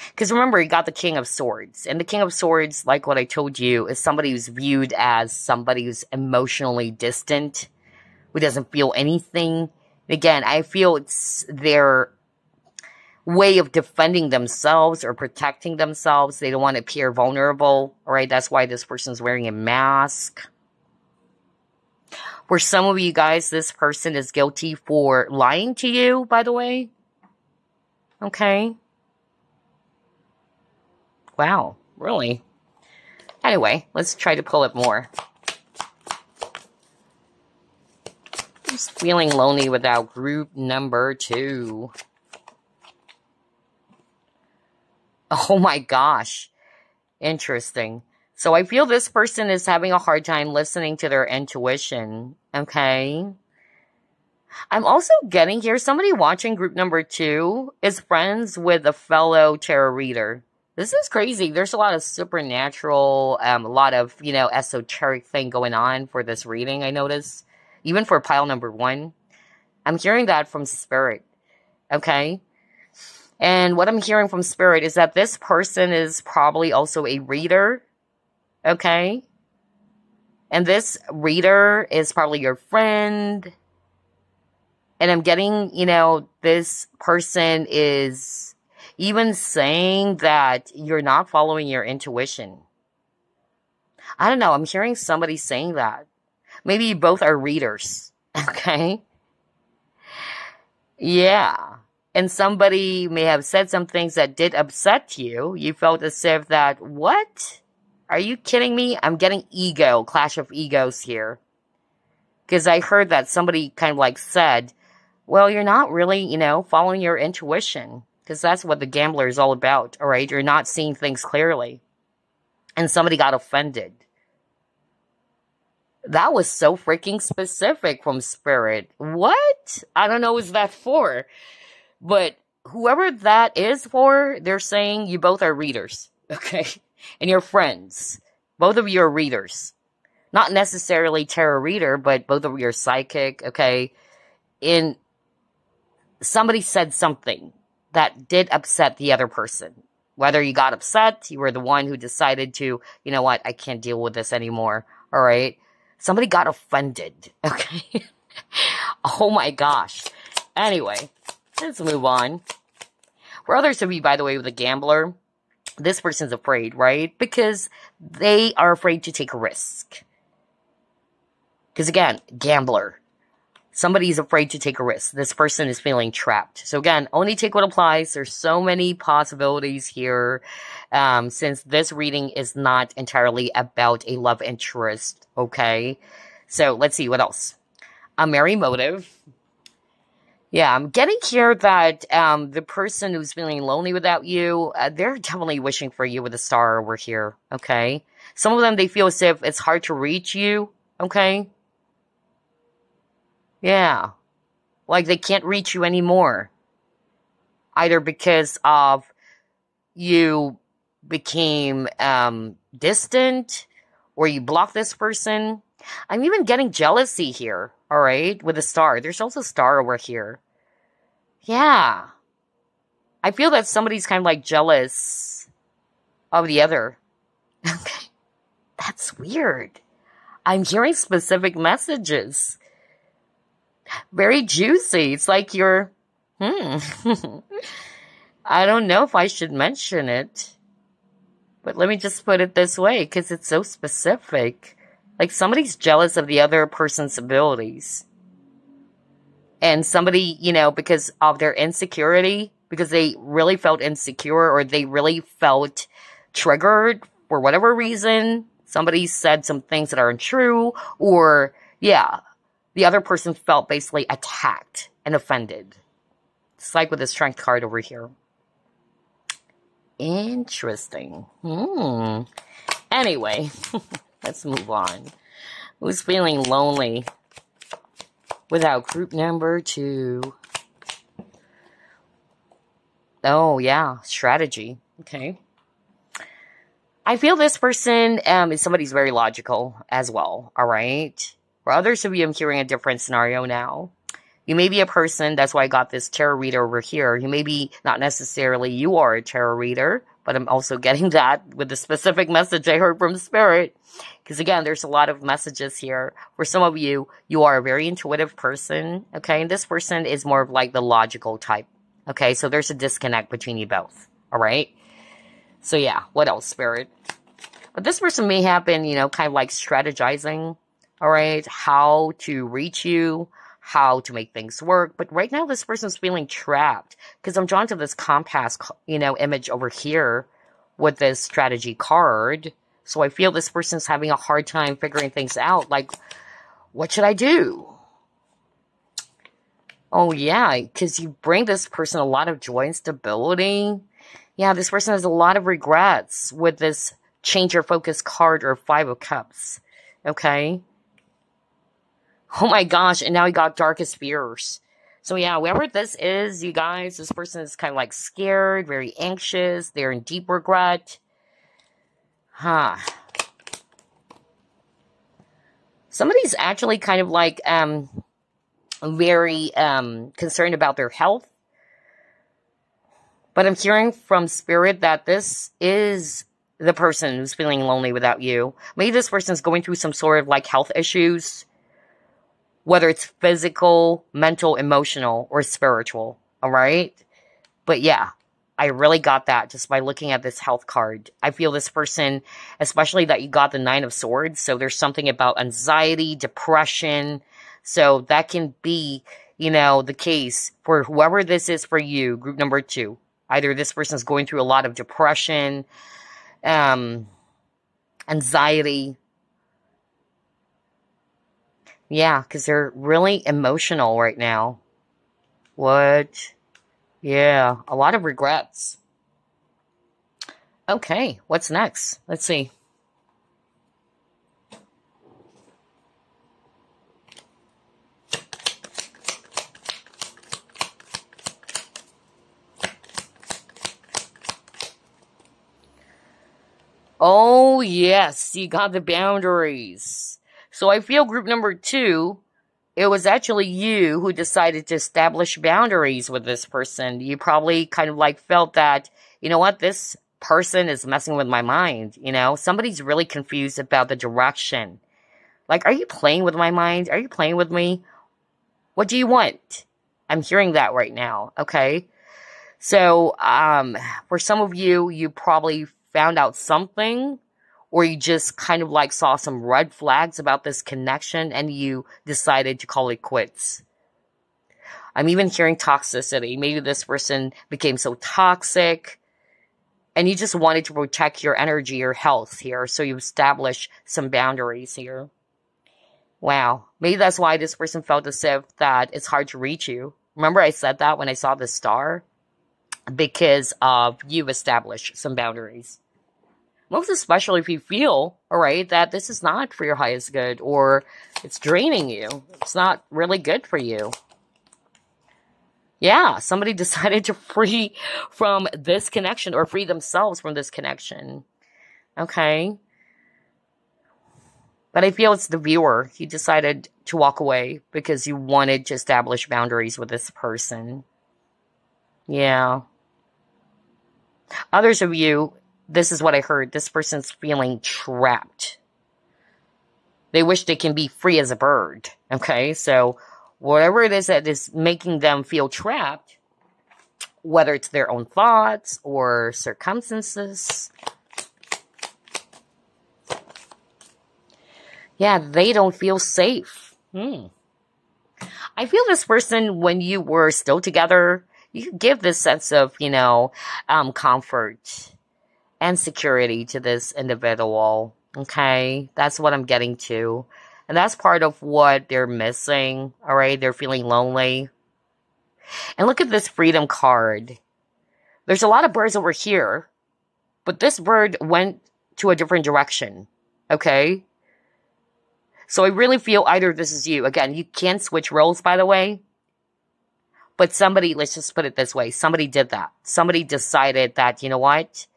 Because remember, you got the King of Swords. And the King of Swords, like what I told you, is somebody who's viewed as somebody who's emotionally distant, who doesn't feel anything. Again, I feel it's their way of defending themselves or protecting themselves. They don't want to appear vulnerable, right? That's why this person's wearing a mask. For some of you guys, this person is guilty for lying to you, by the way. Okay. Wow, really? Anyway, let's try to pull it more. Just feeling lonely without group number 2. Oh my gosh. Interesting. So I feel this person is having a hard time listening to their intuition. Okay. I'm also getting here, somebody watching group number 2 is friends with a fellow tarot reader. This is crazy. There's a lot of supernatural, a lot of, esoteric thing going on for this reading, I notice. Even for pile number 1. I'm hearing that from Spirit. Okay? And what I'm hearing from Spirit is that this person is probably also a reader. Okay? And this reader is probably your friend. And I'm getting, this person is even saying that you're not following your intuition. I don't know. I'm hearing somebody saying that. Maybe you both are readers. Okay? Yeah. And somebody may have said some things that did upset you. You felt as if that, what? Are you kidding me? I'm getting ego, clash of egos here. Because I heard that somebody kind of said, well, you're not really, following your intuition. Because that's what the gambler is all about, all right? You're not seeing things clearly. And somebody got offended. That was so freaking specific from Spirit. What? I don't know what's that for. But whoever that is for, they're saying you both are readers. Okay? And you're friends. Both of you are readers. Not necessarily tarot reader, but both of you are psychic. Okay? And somebody said something that did upset the other person. Whether you got upset, you were the one who decided to, you know what, I can't deal with this anymore. All right? Somebody got offended. Okay? Oh my gosh. Anyway, let's move on. For others of you, by the way, with a gambler, this person's afraid, right? Because they are afraid to take a risk. Because again, gambler. Somebody's afraid to take a risk. This person is feeling trapped. So again, only take what applies. There's so many possibilities here. Since this reading is not entirely about a love interest. Okay. So let's see what else. A merry motive. Yeah, I'm getting here that the person who's feeling lonely without you, they're definitely wishing for you with a star over here. Okay. Some of them, they feel as if it's hard to reach you. Okay. Yeah. Like they can't reach you anymore. Either because of you became distant or you blocked this person. I'm even getting jealousy here. All right. With a star. There's also a star over here. Yeah. I feel that somebody's kind of like jealous of the other. Okay. That's weird. I'm hearing specific messages. Very juicy. It's like you're, I don't know if I should mention it. But let me just put it this way, because it's so specific. Like somebody's jealous of the other person's abilities. And somebody, you know, because of their insecurity, because they really felt insecure or they really felt triggered for whatever reason. Somebody said some things that aren't true, or, yeah, the other person felt basically attacked and offended. It's like with the Strength card over here. Interesting. Anyway, let's move on. Who's feeling lonely without group number 2? Oh, yeah, strategy. Okay. I feel this person is somebody who's very logical as well, all right? For others of you, I'm hearing a different scenario now. You may be a person, that's why I got this tarot reader over here. You may be, not necessarily you are a tarot reader, but I'm also getting that with the specific message I heard from Spirit. Because again, there's a lot of messages here. For some of you, you are a very intuitive person, okay? And this person is more of like the logical type, okay? So there's a disconnect between you both, all right? So yeah, what else, Spirit? But this person may have been, you know, kind of like strategizing, all right? How to reach you, how to make things work. But right now, this person's feeling trapped. Because I'm drawn to this compass, you know, image over here with this strategy card. So I feel this person's having a hard time figuring things out. Like, what should I do? Oh, yeah, because you bring this person a lot of joy and stability. Yeah, this person has a lot of regrets with this change your focus card or 5 of Cups. Okay? Oh my gosh, and now you got Darkest Fears. So yeah, whoever this is, you guys, this person is kind of like scared, very anxious, they're in deep regret. Somebody's actually kind of like very concerned about their health. But I'm hearing from Spirit that this is the person who's feeling lonely without you. Maybe this person's going through some sort of like health issues. Whether it's physical, mental, emotional, or spiritual. Alright? But yeah, I really got that just by looking at this health card. I feel this person, especially that you got the 9 of Swords. So there's something about anxiety, depression. So that can be, you know, the case for whoever this is for you, group number 2. Either this person is going through a lot of depression, anxiety. Yeah, because they're really emotional right now. What? Yeah, a lot of regrets. Okay, what's next? Let's see. Oh, yes, you got the boundaries. So I feel group number 2, it was actually you who decided to establish boundaries with this person. You probably kind of like felt that, you know what, this person is messing with my mind, you know? Somebody's really confused about the direction. Like, are you playing with my mind? Are you playing with me? What do you want? I'm hearing that right now, okay? So, for some of you, you probably found out something, or you just kind of like saw some red flags about this connection and you decided to call it quits. I'm even hearing toxicity. Maybe this person became so toxic and you just wanted to protect your energy, your health here. So you established some boundaries here. Wow. Maybe that's why this person felt as if that it's hard to reach you. Remember I said that when I saw the star? Because of you've established some boundaries. Most especially if you feel, all right, that this is not for your highest good or it's draining you. It's not really good for you. Yeah, somebody decided to free from this connection or free themselves from this connection. Okay. But I feel it's the viewer. You decided to walk away because you wanted to establish boundaries with this person. Yeah. Others of you, this is what I heard. This person's feeling trapped. They wish they can be free as a bird. Okay, so whatever it is that is making them feel trapped, whether it's their own thoughts or circumstances, yeah, they don't feel safe. I feel this person, when you were still together, you give this sense of, you know, comfort and security to this individual. Okay, that's what I'm getting to. And that's part of what they're missing. All right, they're feeling lonely. And look at this freedom card. There's a lot of birds over here, but this bird went to a different direction. Okay, so I really feel either this is you. Again, you can't switch roles, by the way. But somebody, let's just put it this way. Somebody did that. Somebody decided that, you know what?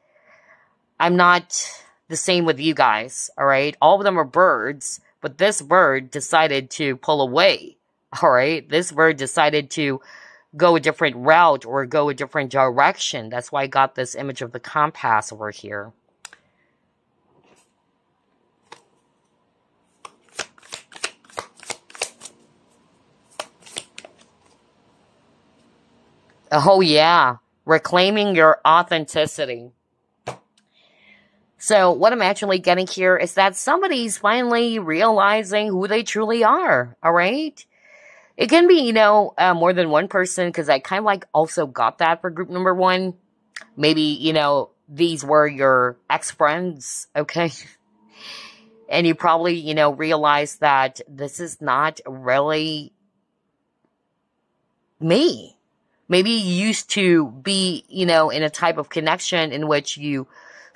I'm not the same with you guys, all right? All of them are birds, but this bird decided to pull away, all right? This bird decided to go a different route or go a different direction. That's why I got this image of the compass over here. Oh, yeah. Reclaiming your authenticity. So what I'm actually getting here is that somebody's finally realizing who they truly are. All right. It can be, you know, more than one person, because I kind of like also got that for group number 1. Maybe, you know, these were your ex-friends. Okay. And you probably, you know, realized that this is not really me. Maybe you used to be, you know, in a type of connection in which you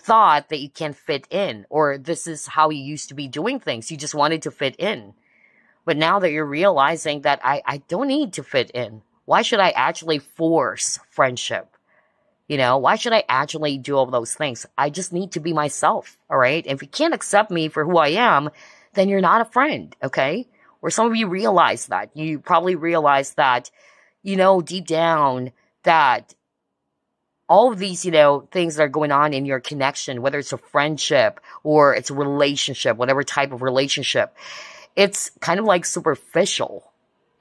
thought that you can't fit in, or this is how you used to be doing things. You just wanted to fit in. But now that you're realizing that I don't need to fit in. Why should I actually force friendship? You know, why should I actually do all those things? I just need to be myself, all right? If you can't accept me for who I am, then you're not a friend, okay? Or some of you realize that. You probably realize that, you know, deep down, that all of these, you know, things that are going on in your connection, whether it's a friendship or it's a relationship, whatever type of relationship, it's kind of like superficial,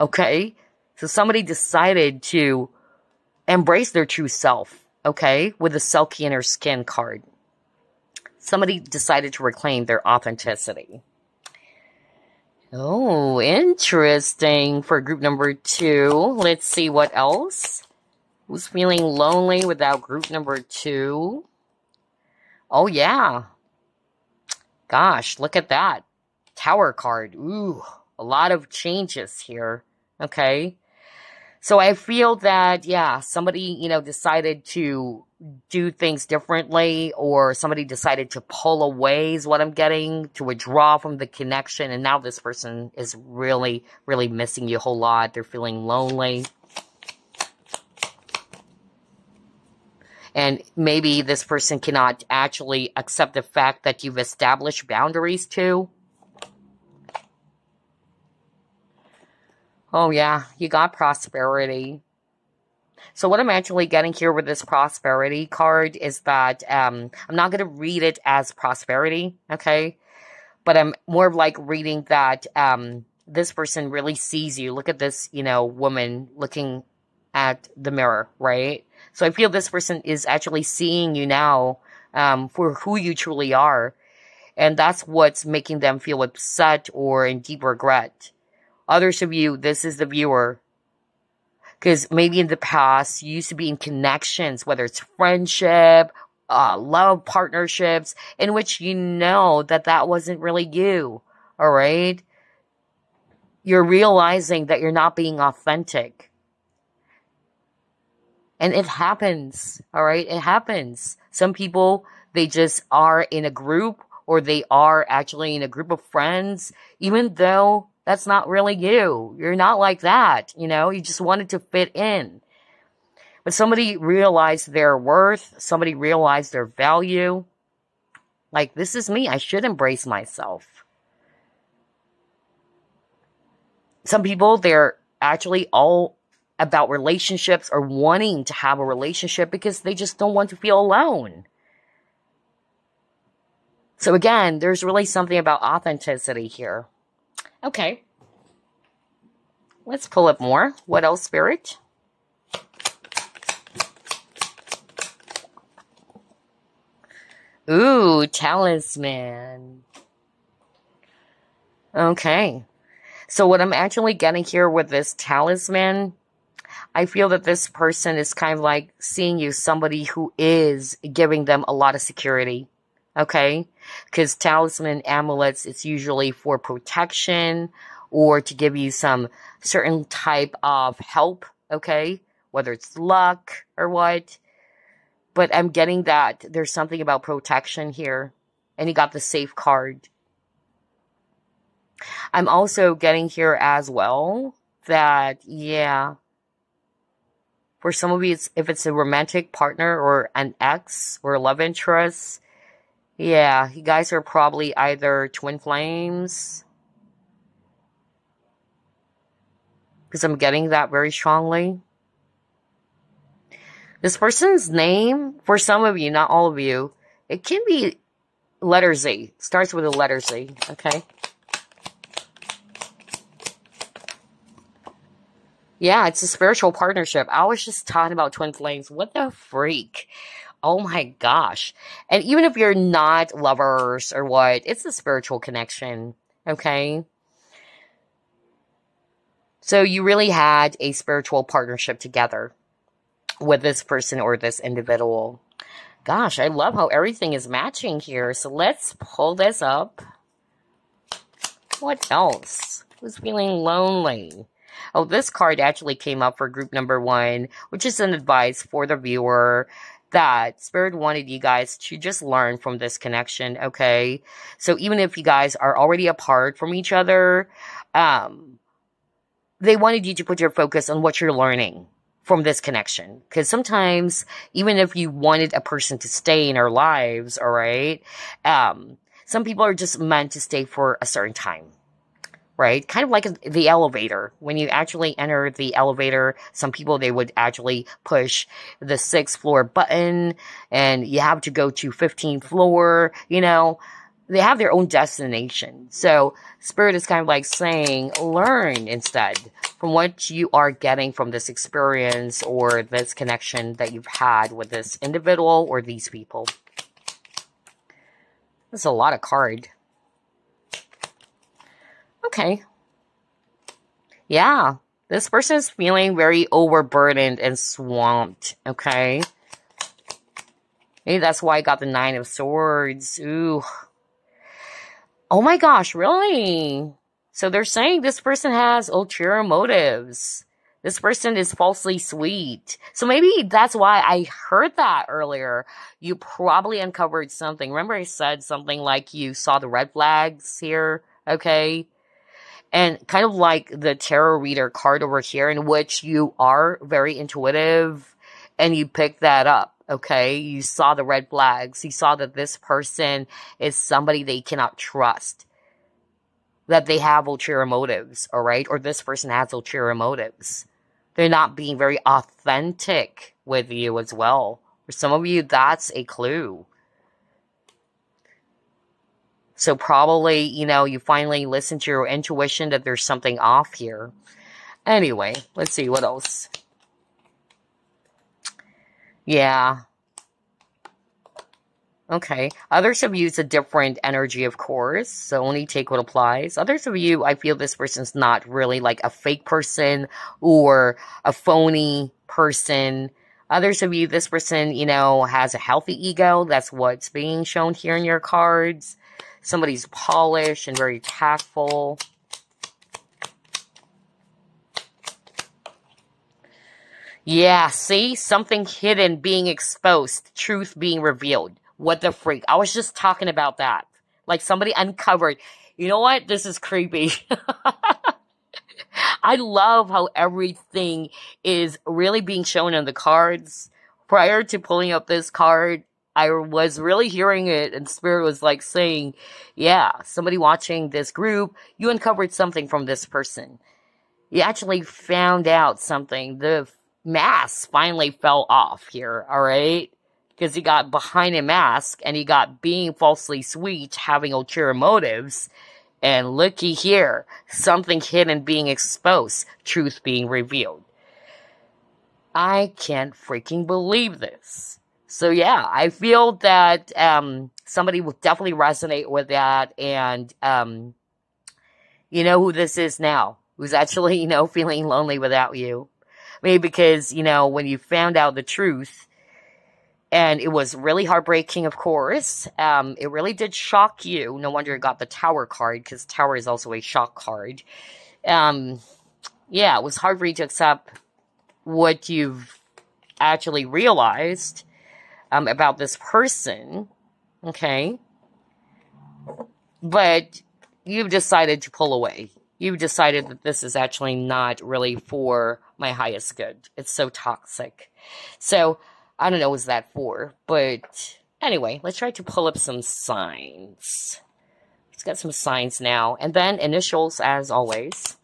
okay? So somebody decided to embrace their true self, okay, with the Silky Inner Skin card. Somebody decided to reclaim their authenticity. Oh, interesting for group number 2. Let's see what else. Who's feeling lonely without group number 2? Oh, yeah. Gosh, look at that. Tower card. Ooh, a lot of changes here. Okay. So I feel that, yeah, somebody, you know, decided to do things differently, or somebody decided to pull away is what I'm getting, to withdraw from the connection. And now this person is really, really missing you a whole lot. They're feeling lonely. And maybe this person cannot actually accept the fact that you've established boundaries too. Oh yeah, you got prosperity. So what I'm actually getting here with this prosperity card is that I'm not going to read it as prosperity, okay? But I'm more of like reading that this person really sees you. Look at this, you know, woman looking at the mirror, right? So I feel this person is actually seeing you now for who you truly are. And that's what's making them feel upset or in deep regret. Others of you, this is the viewer. Because maybe in the past, you used to be in connections, whether it's friendship, love partnerships, in which you know that that wasn't really you, all right? You're realizing that you're not being authentic. And it happens, all right? It happens. Some people, they just are in a group, or they are actually in a group of friends, even though that's not really you. You're not like that, you know? You just wanted to fit in. But somebody realized their worth. Somebody realized their value. Like, this is me. I should embrace myself. Some people, they're actually all about relationships or wanting to have a relationship because they just don't want to feel alone. So again, there's really something about authenticity here. Okay. Let's pull up more. What else, Spirit? Ooh, talisman. Okay. So what I'm actually getting here with this talisman, I feel that this person is kind of like seeing you, somebody who is giving them a lot of security. Okay? Because talisman amulets, it's usually for protection or to give you some certain type of help. Okay? Whether it's luck or what. But I'm getting that there's something about protection here. And you got the safe card. I'm also getting here as well that, yeah, for some of you, if it's a romantic partner or an ex or a love interest, yeah, you guys are probably either twin flames. Because I'm getting that very strongly. This person's name, for some of you, not all of you, it can be letter Z. Starts with a letter Z, okay? Yeah, it's a spiritual partnership. I was just talking about twin flames. What the freak? Oh my gosh. And even if you're not lovers or what, it's a spiritual connection, okay? So you really had a spiritual partnership together with this person or this individual. Gosh, I love how everything is matching here. So let's pull this up. What else? Who's feeling lonely? Oh, this card actually came up for group number 1, which is an advice for the viewer that Spirit wanted you guys to just learn from this connection, okay? So even if you guys are already apart from each other, they wanted you to put your focus on what you're learning from this connection. Because sometimes, even if you wanted a person to stay in our lives, all right, some people are just meant to stay for a certain time. Right? Kind of like the elevator. When you actually enter the elevator, some people, they would actually push the 6th floor button and you have to go to 15th floor, you know. They have their own destination. So Spirit is kind of like saying, learn instead from what you are getting from this experience or this connection that you've had with this individual or these people. That's a lot of card. Okay. Yeah. This person is feeling very overburdened and swamped. Okay. Maybe that's why I got the 9 of Swords. Ooh. Oh my gosh, really? So they're saying this person has ulterior motives. This person is falsely sweet. So maybe that's why I heard that earlier. You probably uncovered something. Remember I said something like you saw the red flags here? Okay. And kind of like the tarot reader card over here, in which you are very intuitive and you pick that up, okay? You saw the red flags. You saw that this person is somebody they cannot trust. That they have ulterior motives, all right? Or this person has ulterior motives. They're not being very authentic with you as well. For some of you, that's a clue. So probably, you know, you finally listen to your intuition that there's something off here. Anyway, let's see what else. Yeah. Okay. Others have used a different energy, of course, so only take what applies. Others of you, I feel this person's not really like a fake person or a phony person. Others of you, this person, you know, has a healthy ego. That's what's being shown here in your cards. Somebody's polished and very tactful. Yeah, see? Something hidden being exposed. Truth being revealed. What the freak? I was just talking about that. Like somebody uncovered. You know what? This is creepy. I love how everything is really being shown on the cards. Prior to pulling up this card, I was really hearing it, and Spirit was like saying, yeah, somebody watching this group, you uncovered something from this person. You actually found out something. The mask finally fell off here, alright? Because he got behind a mask, and he got being falsely sweet, having ulterior motives. And looky here, something hidden being exposed, truth being revealed. I can't freaking believe this. So yeah, I feel that somebody will definitely resonate with that, and you know who this is now, who's actually, you know, feeling lonely without you. Maybe because, you know, when you found out the truth, and it was really heartbreaking, of course, it really did shock you. No wonder you got the Tower card, because Tower is also a shock card. Yeah, it was hard for you to accept what you've actually realized about this person, okay? But you've decided to pull away. You've decided that this is actually not really for my highest good. It's so toxic. So, I don't know what's that for. But, anyway, let's try to pull up some signs. Let's get some signs now. And then initials, as always.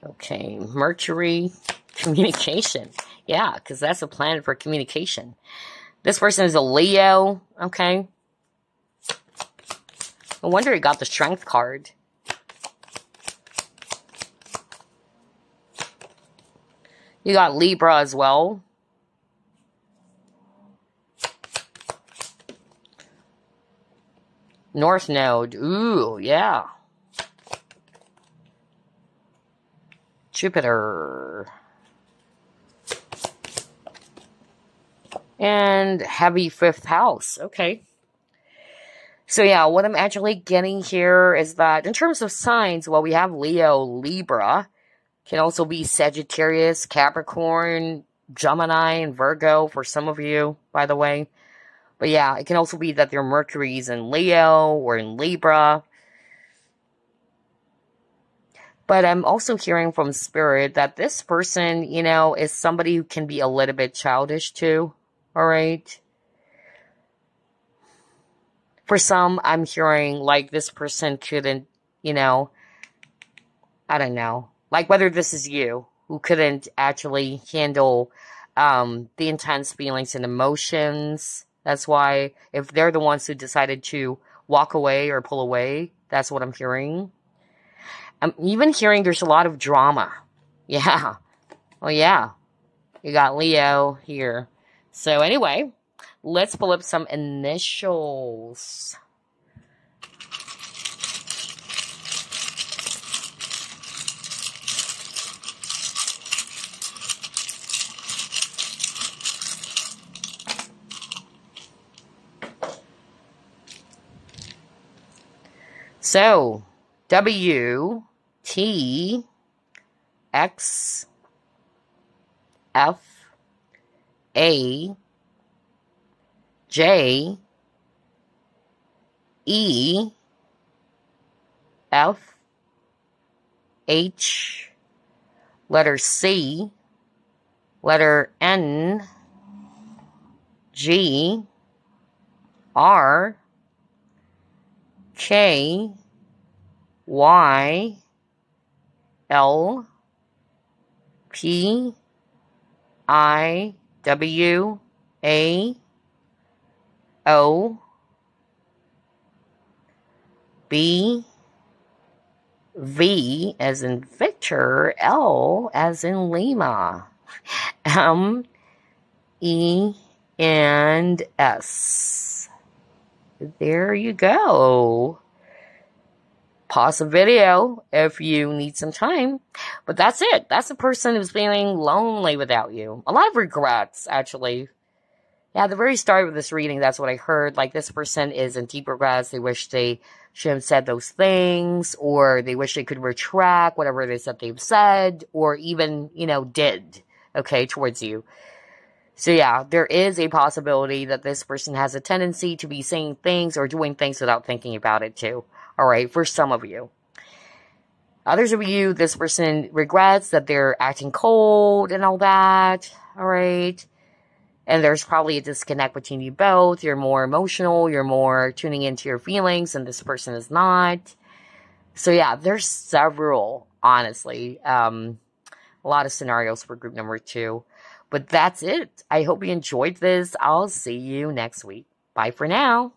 Okay, Mercury, communication. Yeah, because that's a planet for communication. This person is a Leo, okay? No wonder he got the Strength card. You got Libra as well. North Node, ooh, yeah. Jupiter. And heavy 5th house. Okay. So yeah, what I'm actually getting here is that in terms of signs, well, we have Leo, Libra. Can also be Sagittarius, Capricorn, Gemini, and Virgo for some of you, by the way. But yeah, it can also be that your Mercury's in Leo or in Libra. But I'm also hearing from Spirit that this person, you know, is somebody who can be a little bit childish too. Alright? For some, I'm hearing like this person couldn't, you know, I don't know. Like whether this is you who couldn't actually handle the intense feelings and emotions. That's why if they're the ones who decided to walk away or pull away, that's what I'm hearing. I'm even hearing there's a lot of drama. Yeah. Oh, yeah. You got Leo here. So, anyway, let's pull up some initials. So, W, T, X, F, A, J, E, F, H, letter C, letter N, G, R, K, Y, L, P, I, W, A, O, B, V as in Victor, L as in Lima, M, E, and S. There you go. Pause the video if you need some time. But that's it. That's the person who's feeling lonely without you. A lot of regrets, actually. Yeah, at the very start of this reading, that's what I heard. Like, this person is in deep regrets. They wish they should have said those things, or they wish they could retract whatever it is that they've said, or even, did, okay, towards you. So yeah, there is a possibility that this person has a tendency to be saying things or doing things without thinking about it too. Alright, for some of you. Others of you, this person regrets that they're acting cold and all that. Alright. And there's probably a disconnect between you both. You're more emotional. You're more tuning into your feelings, and this person is not. So yeah, there's several, honestly. A lot of scenarios for group number 2. But that's it. I hope you enjoyed this. I'll see you next week. Bye for now.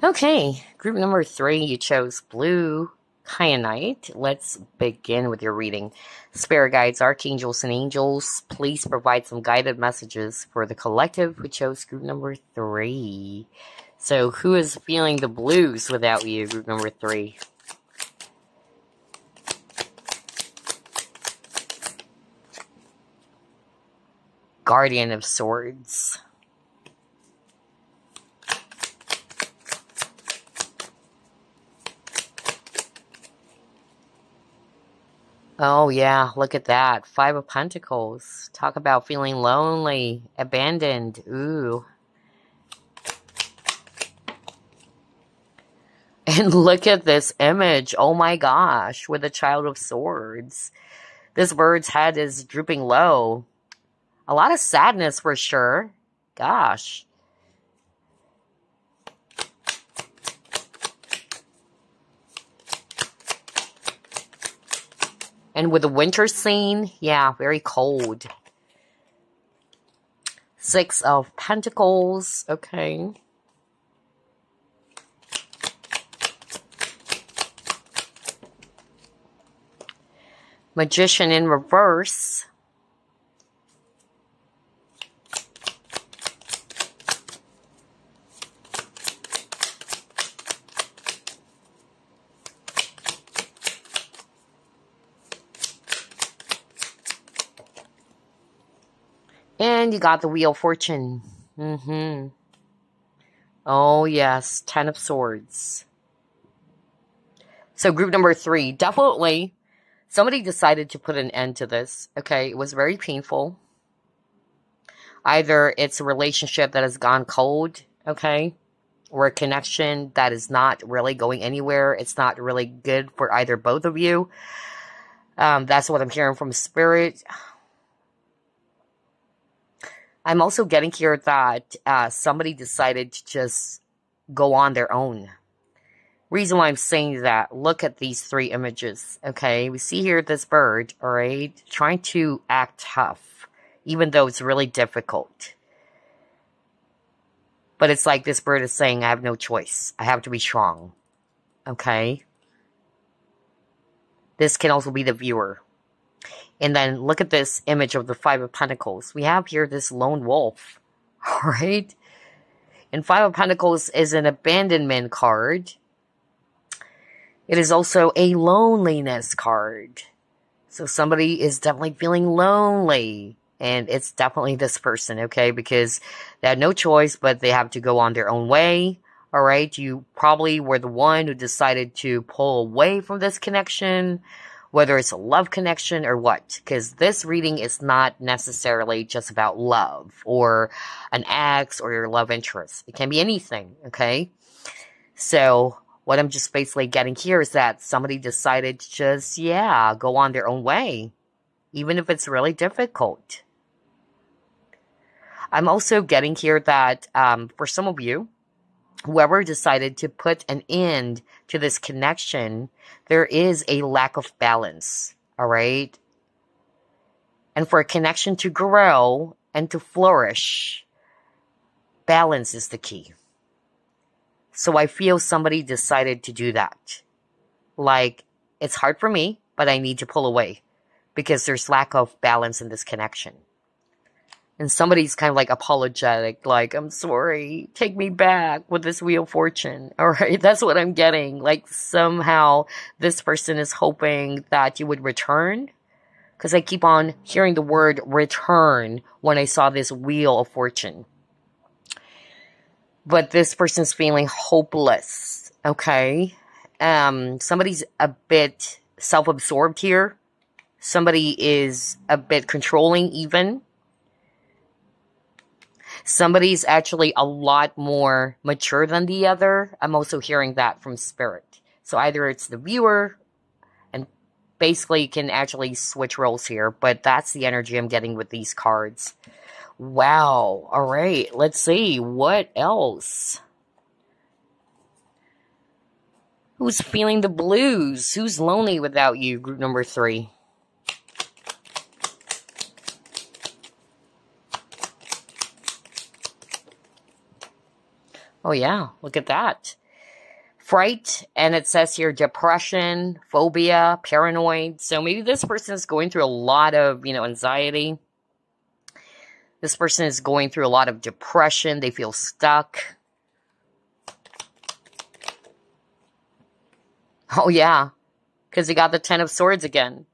Okay, group number 3, you chose blue Kyanite. Let's begin with your reading. Spirit guides, archangels, and angels, please provide some guided messages for the collective who chose group number 3. So, who is feeling the blues without you, group number 3? Guardian of Swords. Oh yeah, look at that. 5 of Pentacles. Talk about feeling lonely, abandoned. Ooh. And look at this image. Oh my gosh, with the Child of Swords. This bird's head is drooping low. A lot of sadness for sure. Gosh. And with the winter scene, yeah, very cold. 6 of Pentacles, okay. Magician in reverse. And you got the Wheel of Fortune. Oh, yes. 10 of Swords. So, group number 3. Definitely, somebody decided to put an end to this. Okay, it was very painful. Either it's a relationship that has gone cold, okay, or a connection that is not really going anywhere. It's not really good for either both of you. That's what I'm hearing from Spirit. I'm also getting here that somebody decided to just go on their own. Reason why I'm saying that, look at these 3 images, okay? We see here this bird, alright, trying to act tough, even though it's really difficult. But it's like this bird is saying, I have no choice. I have to be strong, okay? This can also be the viewer. And then look at this image of the 5 of Pentacles. We have here this lone wolf, right? And 5 of Pentacles is an abandonment card. It is also a loneliness card. So somebody is definitely feeling lonely. And it's definitely this person, okay? Because they had no choice, but they have to go on their own way. Alright? You probably were the one who decided to pull away from this connection. Whether it's a love connection or what. Because this reading is not necessarily just about love. Or an ex or your love interest. It can be anything, okay? So, What I'm just basically getting here is that somebody decided to just, yeah, go on their own way, even if it's really difficult. I'm also getting here that for some of you, whoever decided to put an end to this connection, there is a lack of balance, all right? And for a connection to grow and to flourish, balance is the key. So I feel somebody decided to do that. Like, it's hard for me, but I need to pull away because there's lack of balance in this connection. And somebody's kind of like apologetic, like, I'm sorry, take me back with this Wheel of Fortune. All right, that's what I'm getting. Like, somehow this person is hoping that you would return. Because I keep on hearing the word return when I saw this Wheel of Fortune. But this person's feeling hopeless, okay? Somebody's a bit self-absorbed here. Somebody is a bit controlling even. Somebody's actually a lot more mature than the other. I'm also hearing that from Spirit. So either it's the viewer, and basically you can actually switch roles here, but that's the energy I'm getting with these cards. Wow. All right. Let's see. What else? Who's feeling the blues? Who's lonely without you? Group number 3. Oh, yeah. Look at that. Fright, and it says here depression, phobia, paranoid. So maybe this person is going through a lot of, anxiety. This person is going through a lot of depression. They feel stuck. Oh, yeah. Because you got the 10 of Swords again.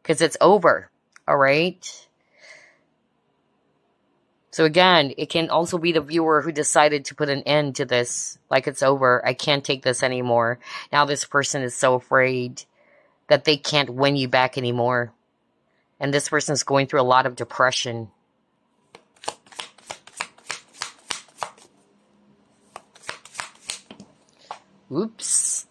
Because it's over. All right. So again, it can also be the viewer who decided to put an end to this. Like, it's over. I can't take this anymore. Now this person is so afraid that they can't win you back anymore. And this person is going through a lot of depression. Oops.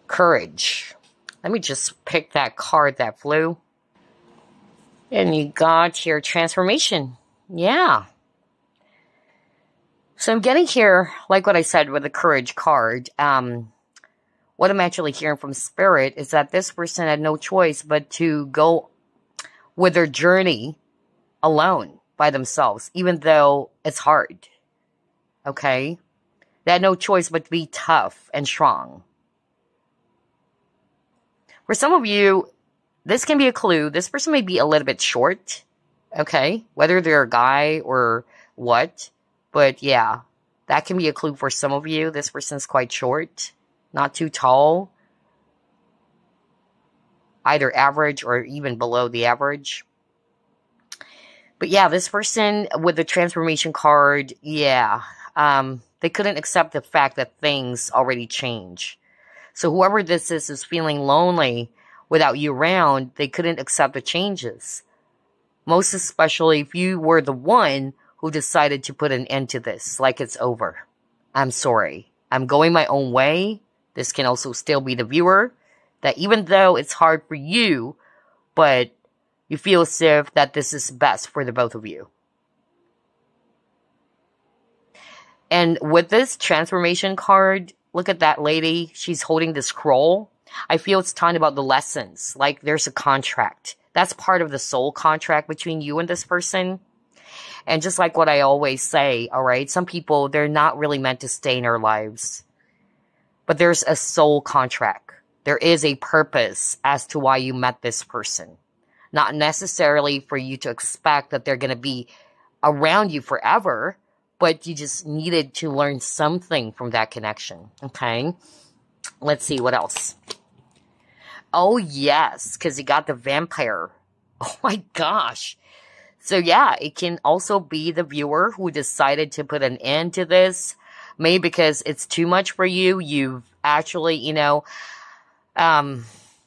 Courage. Let me just pick that card that flew. And you got here transformation. Yeah. So I'm getting here, like what I said with the courage card. What I'm actually hearing from Spirit is that this person had no choice but to go with their journey alone by themselves, even though it's hard. Okay? They had no choice but to be tough and strong. For some of you, this can be a clue. This person may be a little bit short, okay? Whether they're a guy or what. But yeah, that can be a clue for some of you. This person's quite short, not too tall. Either average or even below the average. But yeah, this person with the transformation card, yeah. They couldn't accept the fact that things already change. So whoever this is feeling lonely without you around. They couldn't accept the changes. Most especially if you were the one who decided to put an end to this, like it's over. I'm sorry. I'm going my own way. This can also still be the viewer. That even though it's hard for you, but you feel as if that this is best for the both of you. And with this transformation card, look at that lady. She's holding the scroll. I feel it's talking about the lessons. Like there's a contract. That's part of the soul contract between you and this person. And just like what I always say, all right, some people, they're not really meant to stay in our lives. But there's a soul contract. There is a purpose as to why you met this person. Not necessarily for you to expect that they're going to be around you forever, but you just needed to learn something from that connection, okay? Let's see, what else? Oh, yes, because you got the vampire. Oh, my gosh. So, yeah, it can also be the viewer who decided to put an end to this. Maybe because it's too much for you. You've actually,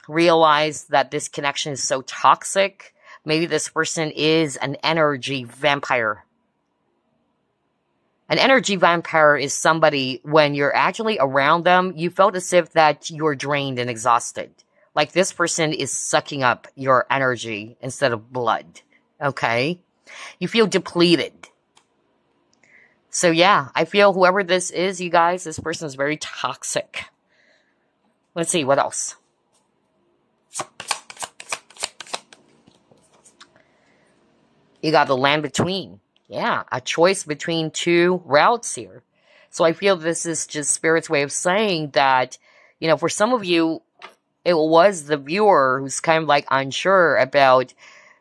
realized that this connection is so toxic. Maybe this person is an energy vampire. An energy vampire is somebody, when you're actually around them, you felt as if that you're drained and exhausted. Like this person is sucking up your energy instead of blood. Okay? You feel depleted. So yeah, I feel whoever this is, you guys, this person is very toxic. Let's see, what else? You got the land between. Yeah, a choice between two routes here. So I feel this is just Spirit's way of saying that, you know, for some of you, it was the viewer who's kind of like unsure about,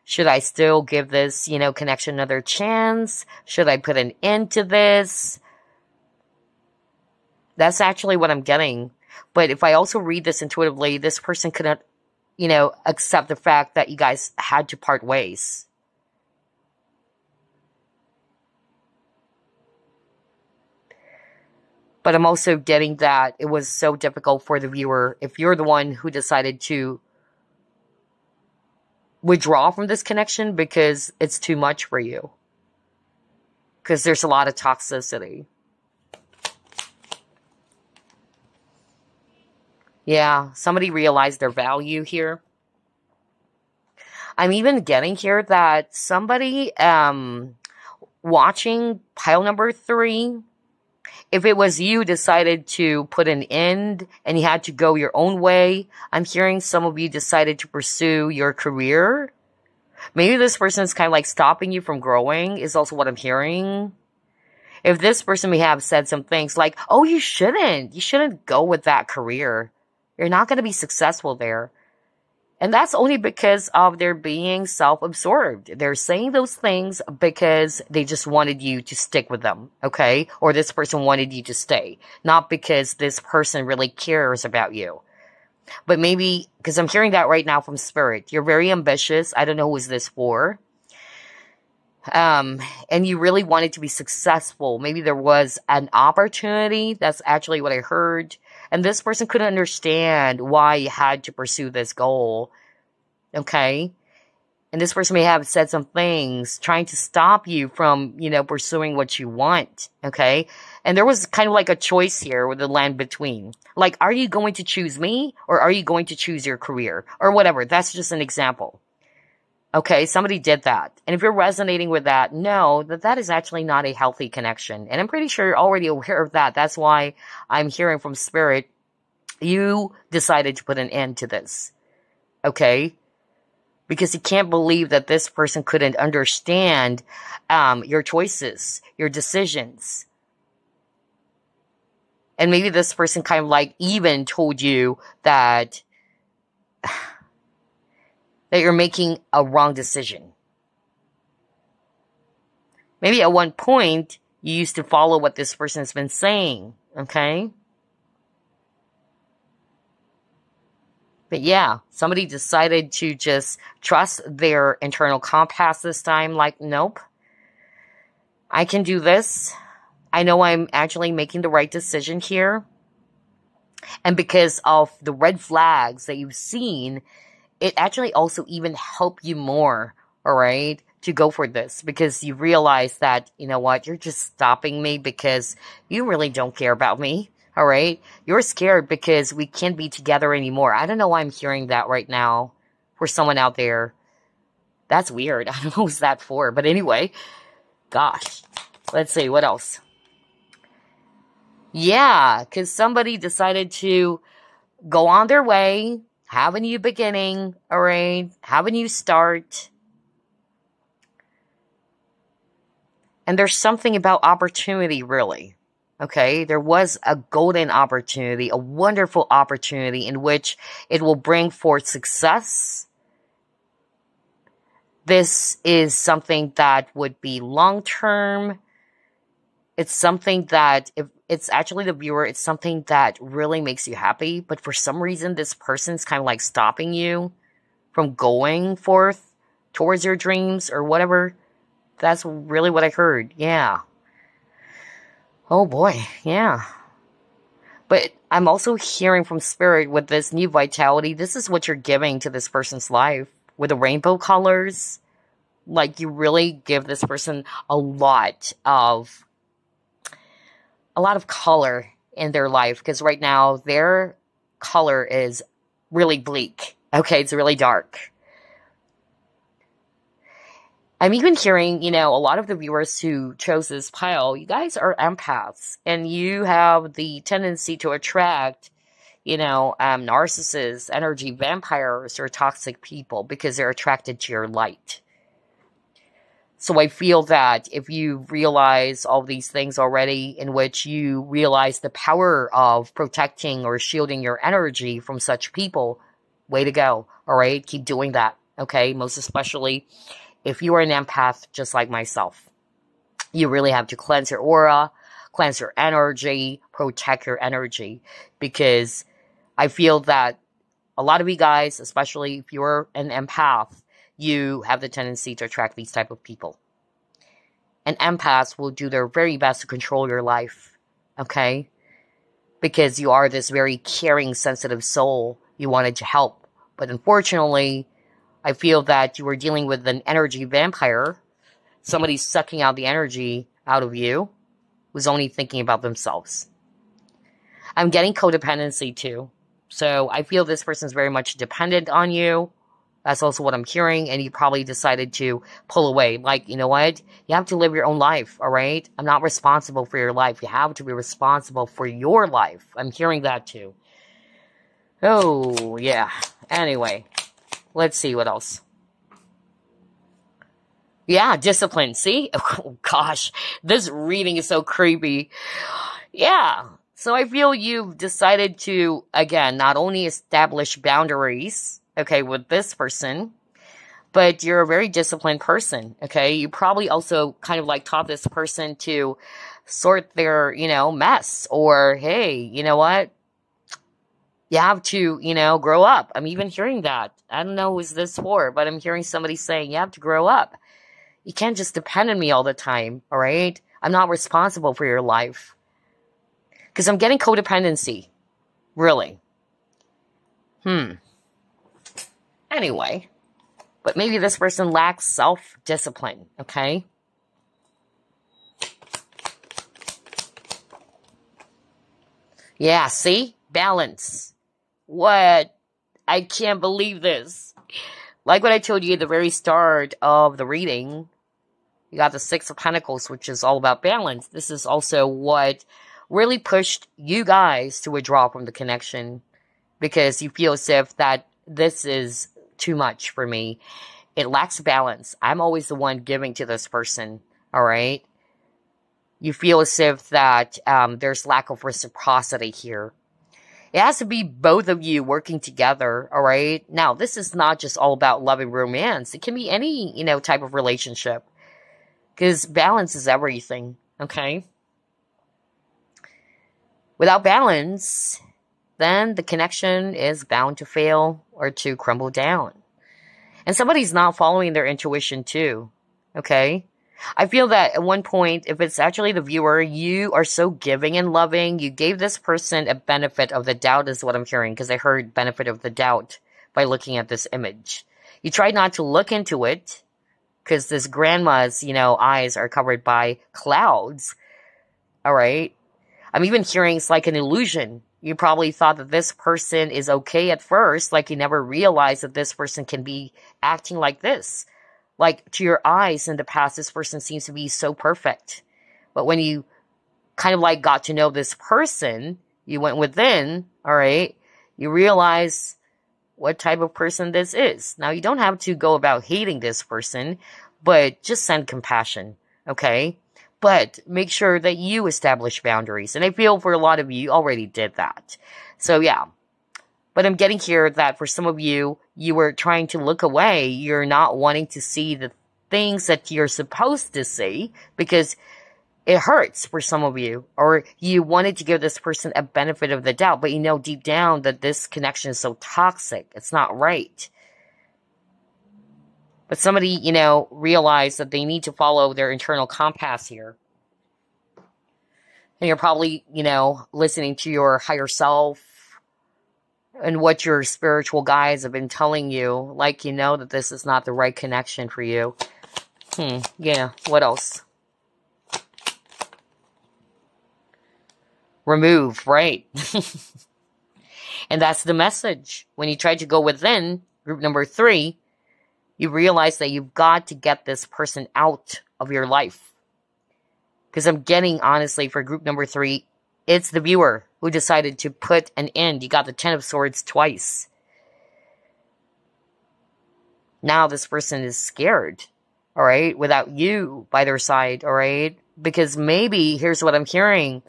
should I still give this, you know, connection another chance? Should I put an end to this? That's actually what I'm getting. But if I also read this intuitively, this person couldn't, you know, accept the fact that you guys had to part ways. But I'm also getting that it was so difficult for the viewer if you're the one who decided to withdraw from this connection because it's too much for you. Because there's a lot of toxicity. Yeah, somebody realized their value here. I'm even getting here that somebody watching pile number 3, if it was you decided to put an end and you had to go your own way, I'm hearing some of you decided to pursue your career. Maybe this person is kind of like stopping you from growing is also what I'm hearing. If this person may have said some things like, oh, you shouldn't go with that career. You're not going to be successful there. And that's only because of their being self-absorbed. They're saying those things because they just wanted you to stick with them, okay? Or this person wanted you to stay. Not because this person really cares about you. But maybe, because I'm hearing that right now from Spirit. You're very ambitious. I don't know who is this for. And you really wanted to be successful. Maybe there was an opportunity. That's actually what I heard. And this person couldn't understand why you had to pursue this goal. Okay? And this person may have said some things trying to stop you from, you know, pursuing what you want. Okay? And there was kind of like a choice here with the land between. Like, are you going to choose me or are you going to choose your career? Or whatever. That's just an example. Okay, somebody did that. And if you're resonating with that, know that that is actually not a healthy connection. And I'm pretty sure you're already aware of that. That's why I'm hearing from Spirit, you decided to put an end to this. Okay? Because you can't believe that this person couldn't understand your choices, your decisions. And maybe this person kind of like even told you that you're making a wrong decision. Maybe at one point, you used to follow what this person has been saying, okay? But yeah, somebody decided to just trust their internal compass this time, like, nope, I can do this. I know I'm actually making the right decision here. And because of the red flags that you've seen, it actually also even helped you more, all right, to go for this. Because you realize that, you know what, you're just stopping me because you really don't care about me, all right? You're scared because we can't be together anymore. I don't know why I'm hearing that right now for someone out there. That's weird. I don't know who's that for. But anyway, gosh, let's see, what else? Yeah, because somebody decided to go on their way, have a new beginning, all right? Have a new start. And there's something about opportunity, really. Okay? There was a golden opportunity, a wonderful opportunity in which it will bring forth success. This is something that would be long-term. It's something that, if it's actually the viewer, it's something that really makes you happy. But for some reason, this person's kind of like stopping you from going forth towards your dreams or whatever. That's really what I heard. Yeah. Oh boy. Yeah. But I'm also hearing from Spirit with this new vitality. This is what you're giving to this person's life with the rainbow colors. Like, you really give this person a lot of a lot of color in their life, because right now their color is really bleak. Okay, it's really dark. I'm even hearing, you know, a lot of the viewers who chose this pile, you guys are empaths, and you have the tendency to attract, you know, narcissists, energy vampires, or toxic people because they're attracted to your light. So I feel that if you realize all these things already, in which you realize the power of protecting or shielding your energy from such people, way to go. All right, keep doing that. Okay, most especially if you are an empath just like myself. You really have to cleanse your aura, cleanse your energy, protect your energy, because I feel that a lot of you guys, especially if you're an empath, you have the tendency to attract these type of people. And empaths will do their very best to control your life, okay? Because you are this very caring, sensitive soul. You wanted to help. But unfortunately, I feel that you were dealing with an energy vampire. Somebody sucking out the energy out of you who's only thinking about themselves. I'm getting codependency too. So I feel this person's very much dependent on you. That's also what I'm hearing. And you probably decided to pull away. Like, you know what? You have to live your own life, all right? I'm not responsible for your life. You have to be responsible for your life. I'm hearing that too. Oh, yeah. Anyway, let's see what else. Yeah, discipline. See? Oh, gosh. This reading is so creepy. Yeah. So I feel you've decided to, again, not only establish boundaries, okay, with this person, but you're a very disciplined person, okay? You probably also kind of like taught this person to sort their, you know, mess, or, hey, you know what? You have to, you know, grow up. I'm even hearing that. I don't know who's this for, but I'm hearing somebody saying, you have to grow up. You can't just depend on me all the time, all right? I'm not responsible for your life. Because I'm getting codependency. Really. Anyway, but maybe this person lacks self-discipline, okay? Yeah, see? Balance. What? I can't believe this. Like what I told you at the very start of the reading, you got the Six of Pentacles, which is all about balance. This is also what really pushed you guys to withdraw from the connection, because you feel as if that this is too much for me. It lacks balance. I'm always the one giving to this person, all right? You feel as if that there's lack of reciprocity here. It has to be both of you working together, all right? Now, this is not just all about love and romance. It can be any, you know, type of relationship, because balance is everything, okay? Without balance, then the connection is bound to fail or to crumble down. And somebody's not following their intuition too, okay? I feel that at one point, if it's actually the viewer, you are so giving and loving. You gave this person a benefit of the doubt is what I'm hearing, because I heard benefit of the doubt by looking at this image. You tried not to look into it because this grandma's, you know, eyes are covered by clouds, all right? I'm even hearing it's like an illusion. You probably thought that this person is okay at first, like you never realized that this person can be acting like this. Like, to your eyes in the past, this person seems to be so perfect. But when you kind of like got to know this person, you went within, all right, you realize what type of person this is. Now, you don't have to go about hating this person, but just send compassion, okay? But make sure that you establish boundaries. And I feel for a lot of you already did that. So, yeah. But I'm getting here that for some of you, you were trying to look away. You're not wanting to see the things that you're supposed to see because it hurts for some of you. Or you wanted to give this person a benefit of the doubt, but you know deep down that this connection is so toxic. It's not right. But somebody, you know, realized that they need to follow their internal compass here. And you're probably, you know, listening to your higher self and what your spiritual guides have been telling you. Like, you know that this is not the right connection for you. Yeah, what else? remove, right? And that's the message. When you try to go within, group number 3, you realize that you've got to get this person out of your life. Because I'm getting, honestly, for group number 3, it's the viewer who decided to put an end. You got the 10 of Swords twice. Now this person is scared, all right, without you by their side, all right? Because maybe, here's what I'm hearing,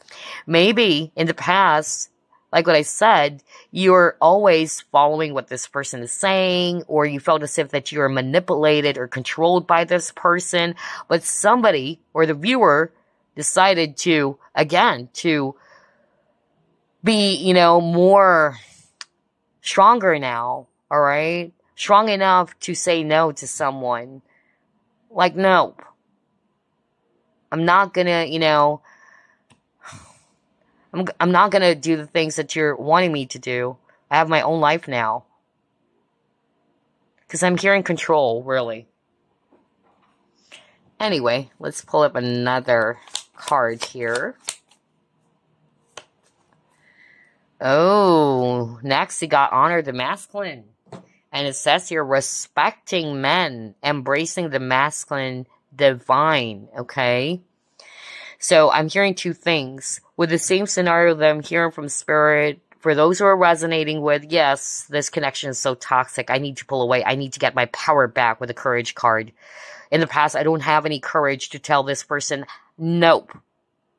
maybe in the past, like what I said, you're always following what this person is saying, or you felt as if that you're manipulated or controlled by this person, but somebody, or the viewer, decided to, again, to be, you know, more stronger now, all right? Strong enough to say no to someone. Like, no. I'm not gonna, you know, I'm not gonna do the things that you're wanting me to do. I have my own life now. Because I'm hearing control, really. Anyway, let's pull up another card here. Oh, next we got Honor the Masculine. And it says here, respecting men, embracing the masculine divine, okay? So I'm hearing two things. With the same scenario that I'm hearing from Spirit, for those who are resonating with, yes, this connection is so toxic. I need to pull away. I need to get my power back with the Courage card. In the past, I don't have any courage to tell this person, nope,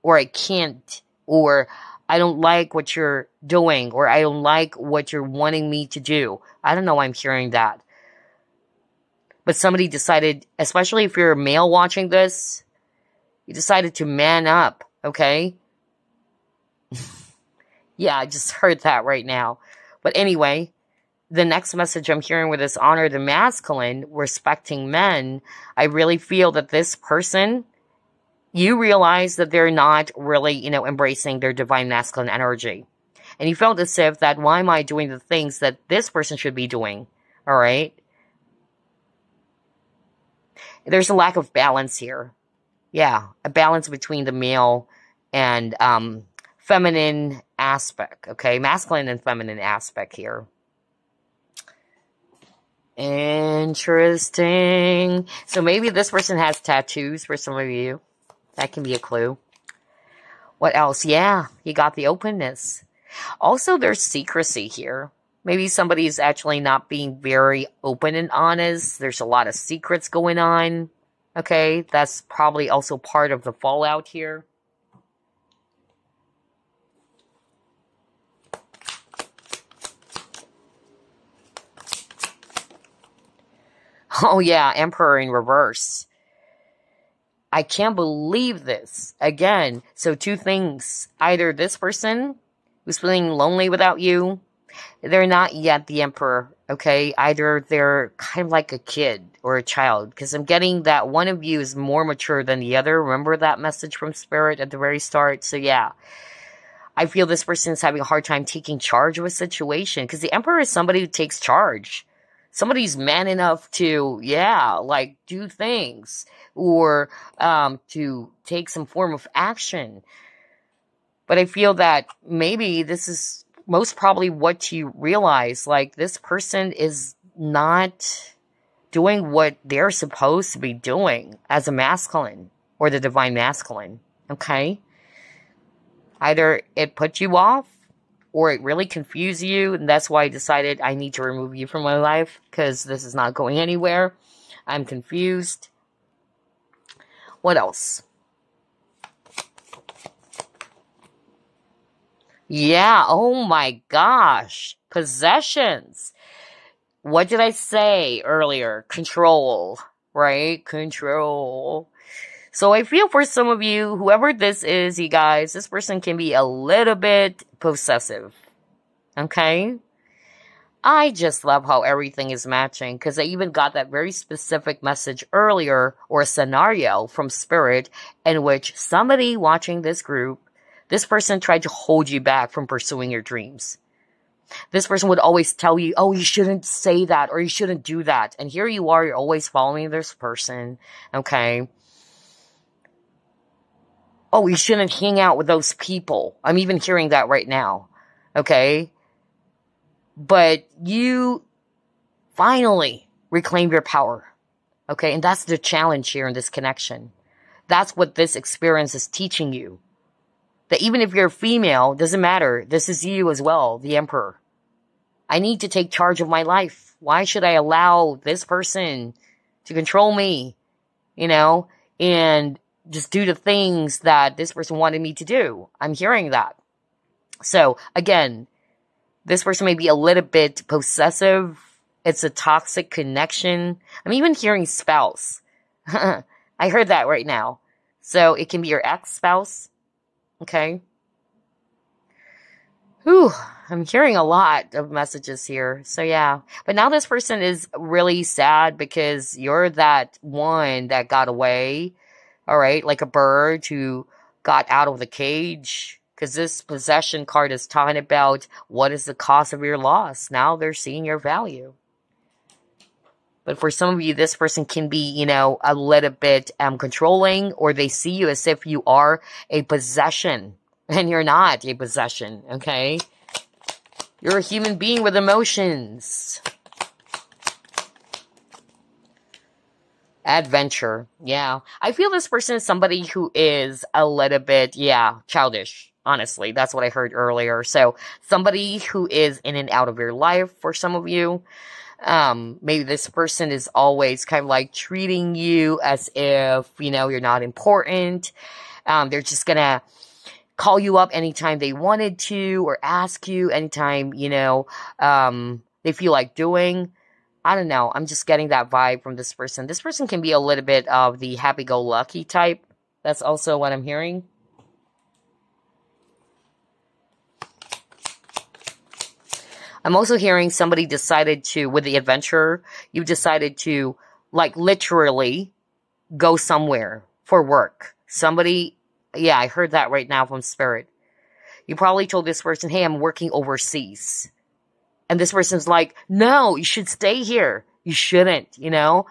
or I can't, or I don't like what you're doing, or I don't like what you're wanting me to do. I don't know why I'm hearing that. But somebody decided, especially if you're a male watching this, you decided to man up, okay? Yeah, I just heard that right now. But anyway, the next message I'm hearing with this Honor the Masculine, respecting men, I really feel that this person, you realize that they're not really, you know, embracing their divine masculine energy. And you felt as if that, why am I doing the things that this person should be doing? All right? There's a lack of balance here. Yeah, a balance between the male and feminine aspect, okay? Masculine and feminine aspect here. Interesting. So maybe this person has tattoos for some of you. That can be a clue. What else? Yeah, you got the openness. Also, there's secrecy here. Maybe somebody's actually not being very open and honest. There's a lot of secrets going on. Okay, that's probably also part of the fallout here. Oh yeah, Emperor in reverse. I can't believe this. Again, so two things. Either this person who's feeling lonely without you, they're not yet the Emperor, okay? Either they're kind of like a kid or a child, because I'm getting that one of you is more mature than the other. Remember that message from Spirit at the very start? So yeah, I feel this person is having a hard time taking charge of a situation, because the Emperor is somebody who takes charge. Somebody's man enough to, yeah, like do things or to take some form of action. But I feel that maybe this is most probably what you realize. Like, this person is not doing what they're supposed to be doing as a masculine or the divine masculine. Okay? Either it put you off or it really confused you, and that's why I decided I need to remove you from my life, because this is not going anywhere. I'm confused. What else? Yeah, oh my gosh. Possessions. What did I say earlier? Control, right? Control. So I feel for some of you, whoever this is, you guys, this person can be a little bit possessive. Okay? I just love how everything is matching, because I even got that very specific message earlier, or a scenario from Spirit, in which somebody watching this group, this person tried to hold you back from pursuing your dreams. This person would always tell you, oh, you shouldn't say that, or you shouldn't do that. And here you are, you're always following this person. Okay? oh, you shouldn't hang out with those people. I'm even hearing that right now. Okay? But you finally reclaim your power. Okay? And that's the challenge here in this connection. That's what this experience is teaching you. That even if you're female, doesn't matter. This is you as well, the Emperor. I need to take charge of my life. Why should I allow this person to control me? You know? And just do the things that this person wanted me to do. I'm hearing that. So, again, this person may be a little bit possessive. It's a toxic connection. I'm even hearing spouse. I heard that right now. So, it can be your ex-spouse. Okay? Whew, I'm hearing a lot of messages here. So, yeah. But now this person is really sad because you're that one that got away. All right, like a bird who got out of the cage. Because this possession card is talking about what is the cost of your loss. Now they're seeing your value. But for some of you, this person can be, you know, a little bit controlling. Or they see you as if you are a possession. And you're not a possession, okay? You're a human being with emotions. Adventure. Yeah. I feel this person is somebody who is a little bit, childish. Honestly, that's what I heard earlier. So, somebody who is in and out of your life for some of you. Maybe this person is always kind of like treating you as if, you know, you're not important. They're just gonna call you up anytime they wanted to or ask you anytime, you know, they feel like doing. I don't know. I'm just getting that vibe from this person. This person can be a little bit of the happy-go-lucky type. That's also what I'm hearing. I'm also hearing somebody decided to, with the adventure, you decided to, like, literally go somewhere for work. Somebody, yeah, I heard that right now from Spirit. You probably told this person, hey, I'm working overseas. And this person's like, no, you should stay here. You shouldn't, you know?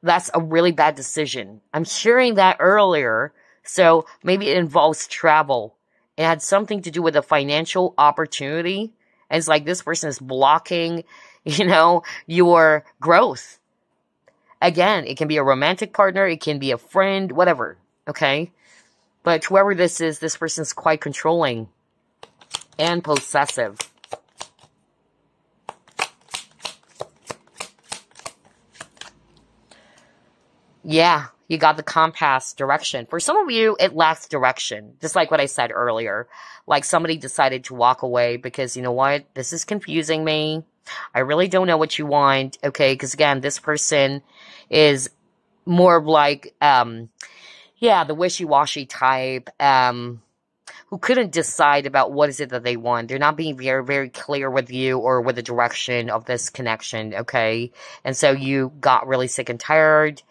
That's a really bad decision. I'm hearing that earlier. So maybe it involves travel. It had something to do with a financial opportunity. And it's like this person is blocking, you know, your growth. Again, it can be a romantic partner. It can be a friend, whatever. Okay? But whoever this is, this person is quite controlling and possessive. Yeah, you got the compass direction. For some of you, it lacks direction. Just like what I said earlier. Like somebody decided to walk away because, you know what? This is confusing me. I really don't know what you want. Okay, because again, this person is more of like, the wishy-washy type, who couldn't decide about what is it that they want. They're not being very, very clear with you or with the direction of this connection, okay? And so you got really sick and tired.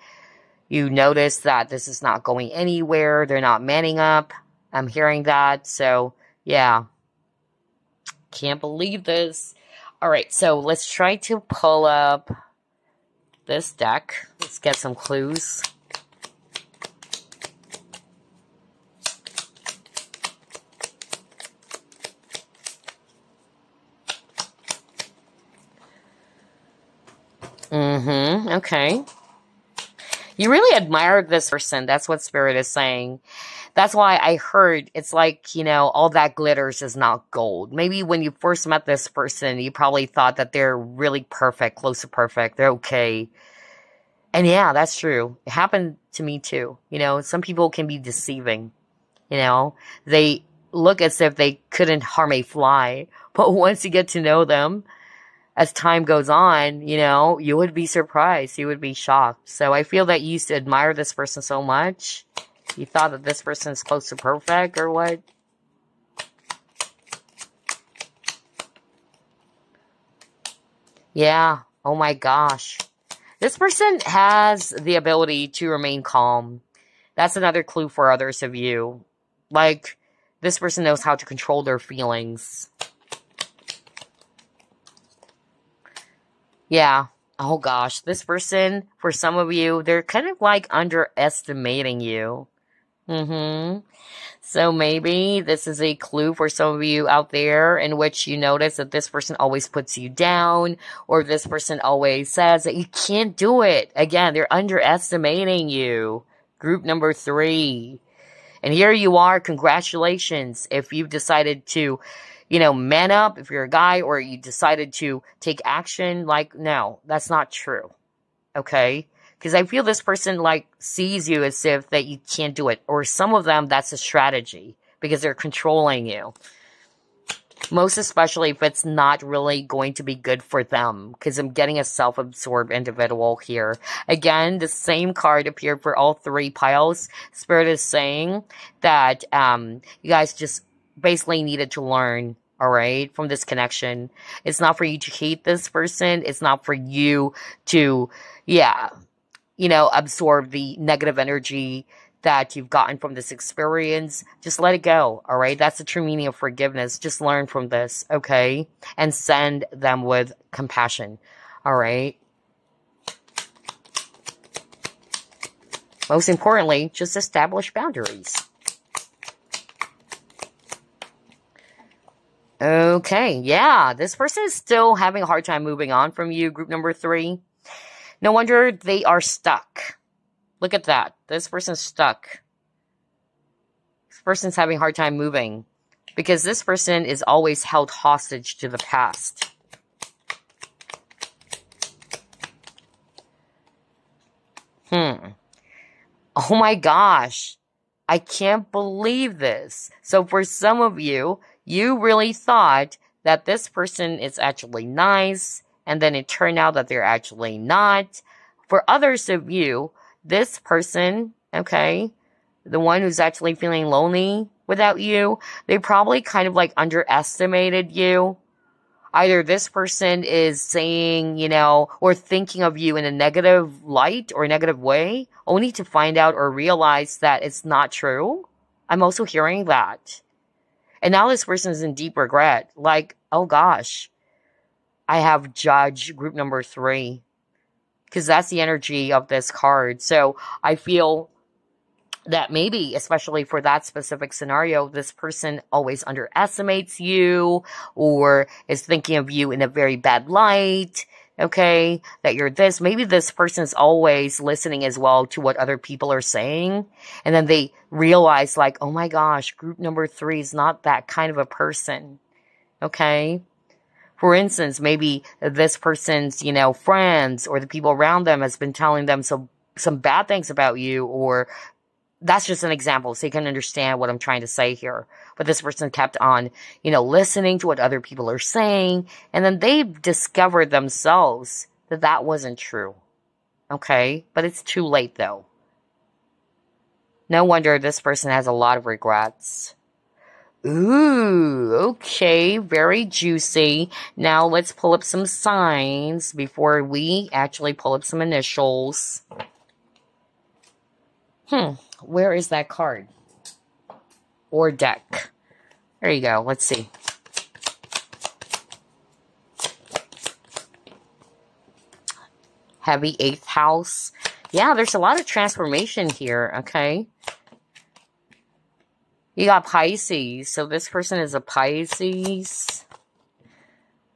You notice that this is not going anywhere. They're not manning up. I'm hearing that. So, yeah. Can't believe this. All right, so let's try to pull up this deck. Let's get some clues. Okay. You really admire this person. That's what Spirit is saying. That's why I heard it's like, you know, all that glitters is not gold. Maybe when you first met this person, you probably thought that they're really perfect, close to perfect. They're okay. And yeah, that's true. It happened to me too. You know, some people can be deceiving. You know, they look as if they couldn't harm a fly. But once you get to know them, as time goes on, you know, you would be surprised. You would be shocked. So I feel that you used to admire this person so much. You thought that this person is close to perfect or what? Yeah. Oh my gosh. This person has the ability to remain calm. That's another clue for others of you. Like, this person knows how to control their feelings. Yeah. Oh gosh. This person, for some of you, they're kind of like underestimating you. Mm-hmm. So maybe this is a clue for some of you out there in which you notice that this person always puts you down, or this person always says that you can't do it. Again, they're underestimating you. Group number 3. And here you are. Congratulations. If you've decided to, man up, if you're a guy, or you decided to take action, no, that's not true. Okay? Because I feel this person, sees you as if that you can't do it. Or some of them, that's a strategy. Because they're controlling you. Most especially if it's not really going to be good for them. Because I'm getting a self-absorbed individual here. Again, the same card appeared for all 3 piles. Spirit is saying that you guys just basically needed to learn, alright, from this connection. It's not for you to hate this person. It's not for you to, absorb the negative energy that you've gotten from this experience. Just let it go, all right? That's the true meaning of forgiveness. Just learn from this, okay? And send them with compassion, all right? Most importantly, just establish boundaries. Okay, yeah, this person is still having a hard time moving on from you, group number 3. No wonder they are stuck. Look at that. This person's stuck. This person's having a hard time moving. Because this person is always held hostage to the past. Oh my gosh. I can't believe this. So for some of you, you really thought that this person is actually nice. And then it turned out that they're actually not. For others of you, this person, okay, the one who's actually feeling lonely without you, they probably kind of underestimated you. Either this person is saying, or thinking of you in a negative light or negative way, only to find out or realize that it's not true. I'm also hearing that. And now this person is in deep regret. Oh gosh, I have judged group number 3. Because that's the energy of this card. So I feel that maybe, especially for that specific scenario, this person always underestimates you or is thinking of you in a very bad light. Okay, that you're this. Maybe this person is always listening as well to what other people are saying. And then they realize oh my gosh, group number 3 is not that kind of a person. Okay. For instance, maybe this person's, friends or the people around them has been telling them some bad things about you, or that's just an example so you can understand what I'm trying to say here. But this person kept on, listening to what other people are saying, and then they've discovered themselves that that wasn't true. Okay? But it's too late though. No wonder this person has a lot of regrets. Ooh, okay, very juicy. Now let's pull up some signs before we actually pull up some initials. Where is that card? Or deck? There you go, let's see. Heavy 8th house. Yeah, there's a lot of transformation here, okay? You got Pisces, so this person is a Pisces.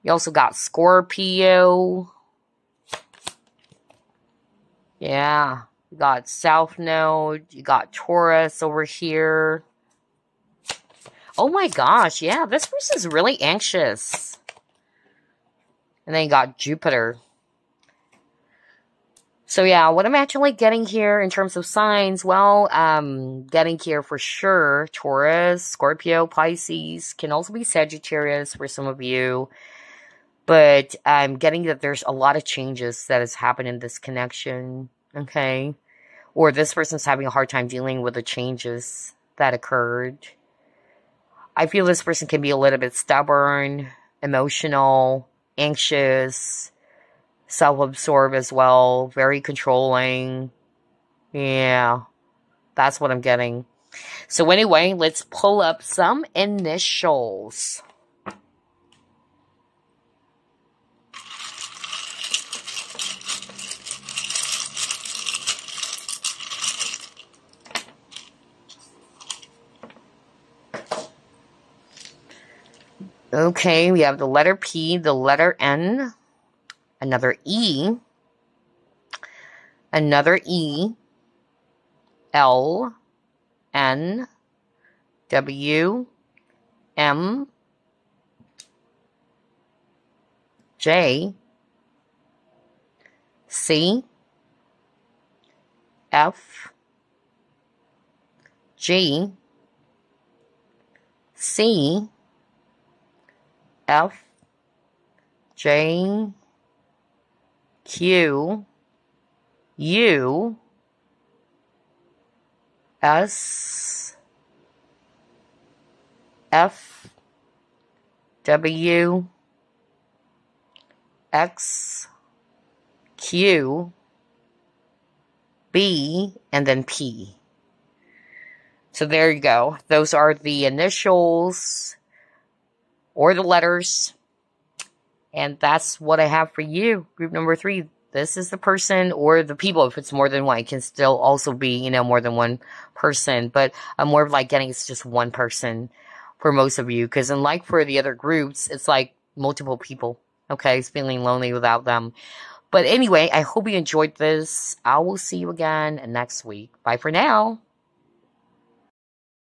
You also got Scorpio. Yeah, you got South Node. You got Taurus over here. Oh my gosh, yeah, this person's really anxious. And then you got Jupiter. So yeah, what I'm actually getting here in terms of signs, well, getting here for sure, Taurus, Scorpio, Pisces, can also be Sagittarius for some of you. But I'm getting that there's a lot of changes that has happened in this connection, okay? Or this person's having a hard time dealing with the changes that occurred. I feel this person can be a little bit stubborn, emotional, anxious, self-absorbed as well, very controlling. Yeah, that's what I'm getting. So anyway, let's pull up some initials. Okay, we have the letter P, the letter N, another E, L, N, W, M, J, C, F, G, C, F, J, Q, U, S, F, W, X, Q, B, and then P. So there you go. Those are the initials or the letters. And that's what I have for you. Group number 3. This is the person or the people. If it's more than one, it can still also be, more than one person. But I'm more of like getting it's just one person for most of you. Because unlike for the other groups, it's like multiple people. Okay, it's feeling lonely without them. But anyway, I hope you enjoyed this. I will see you again next week. Bye for now.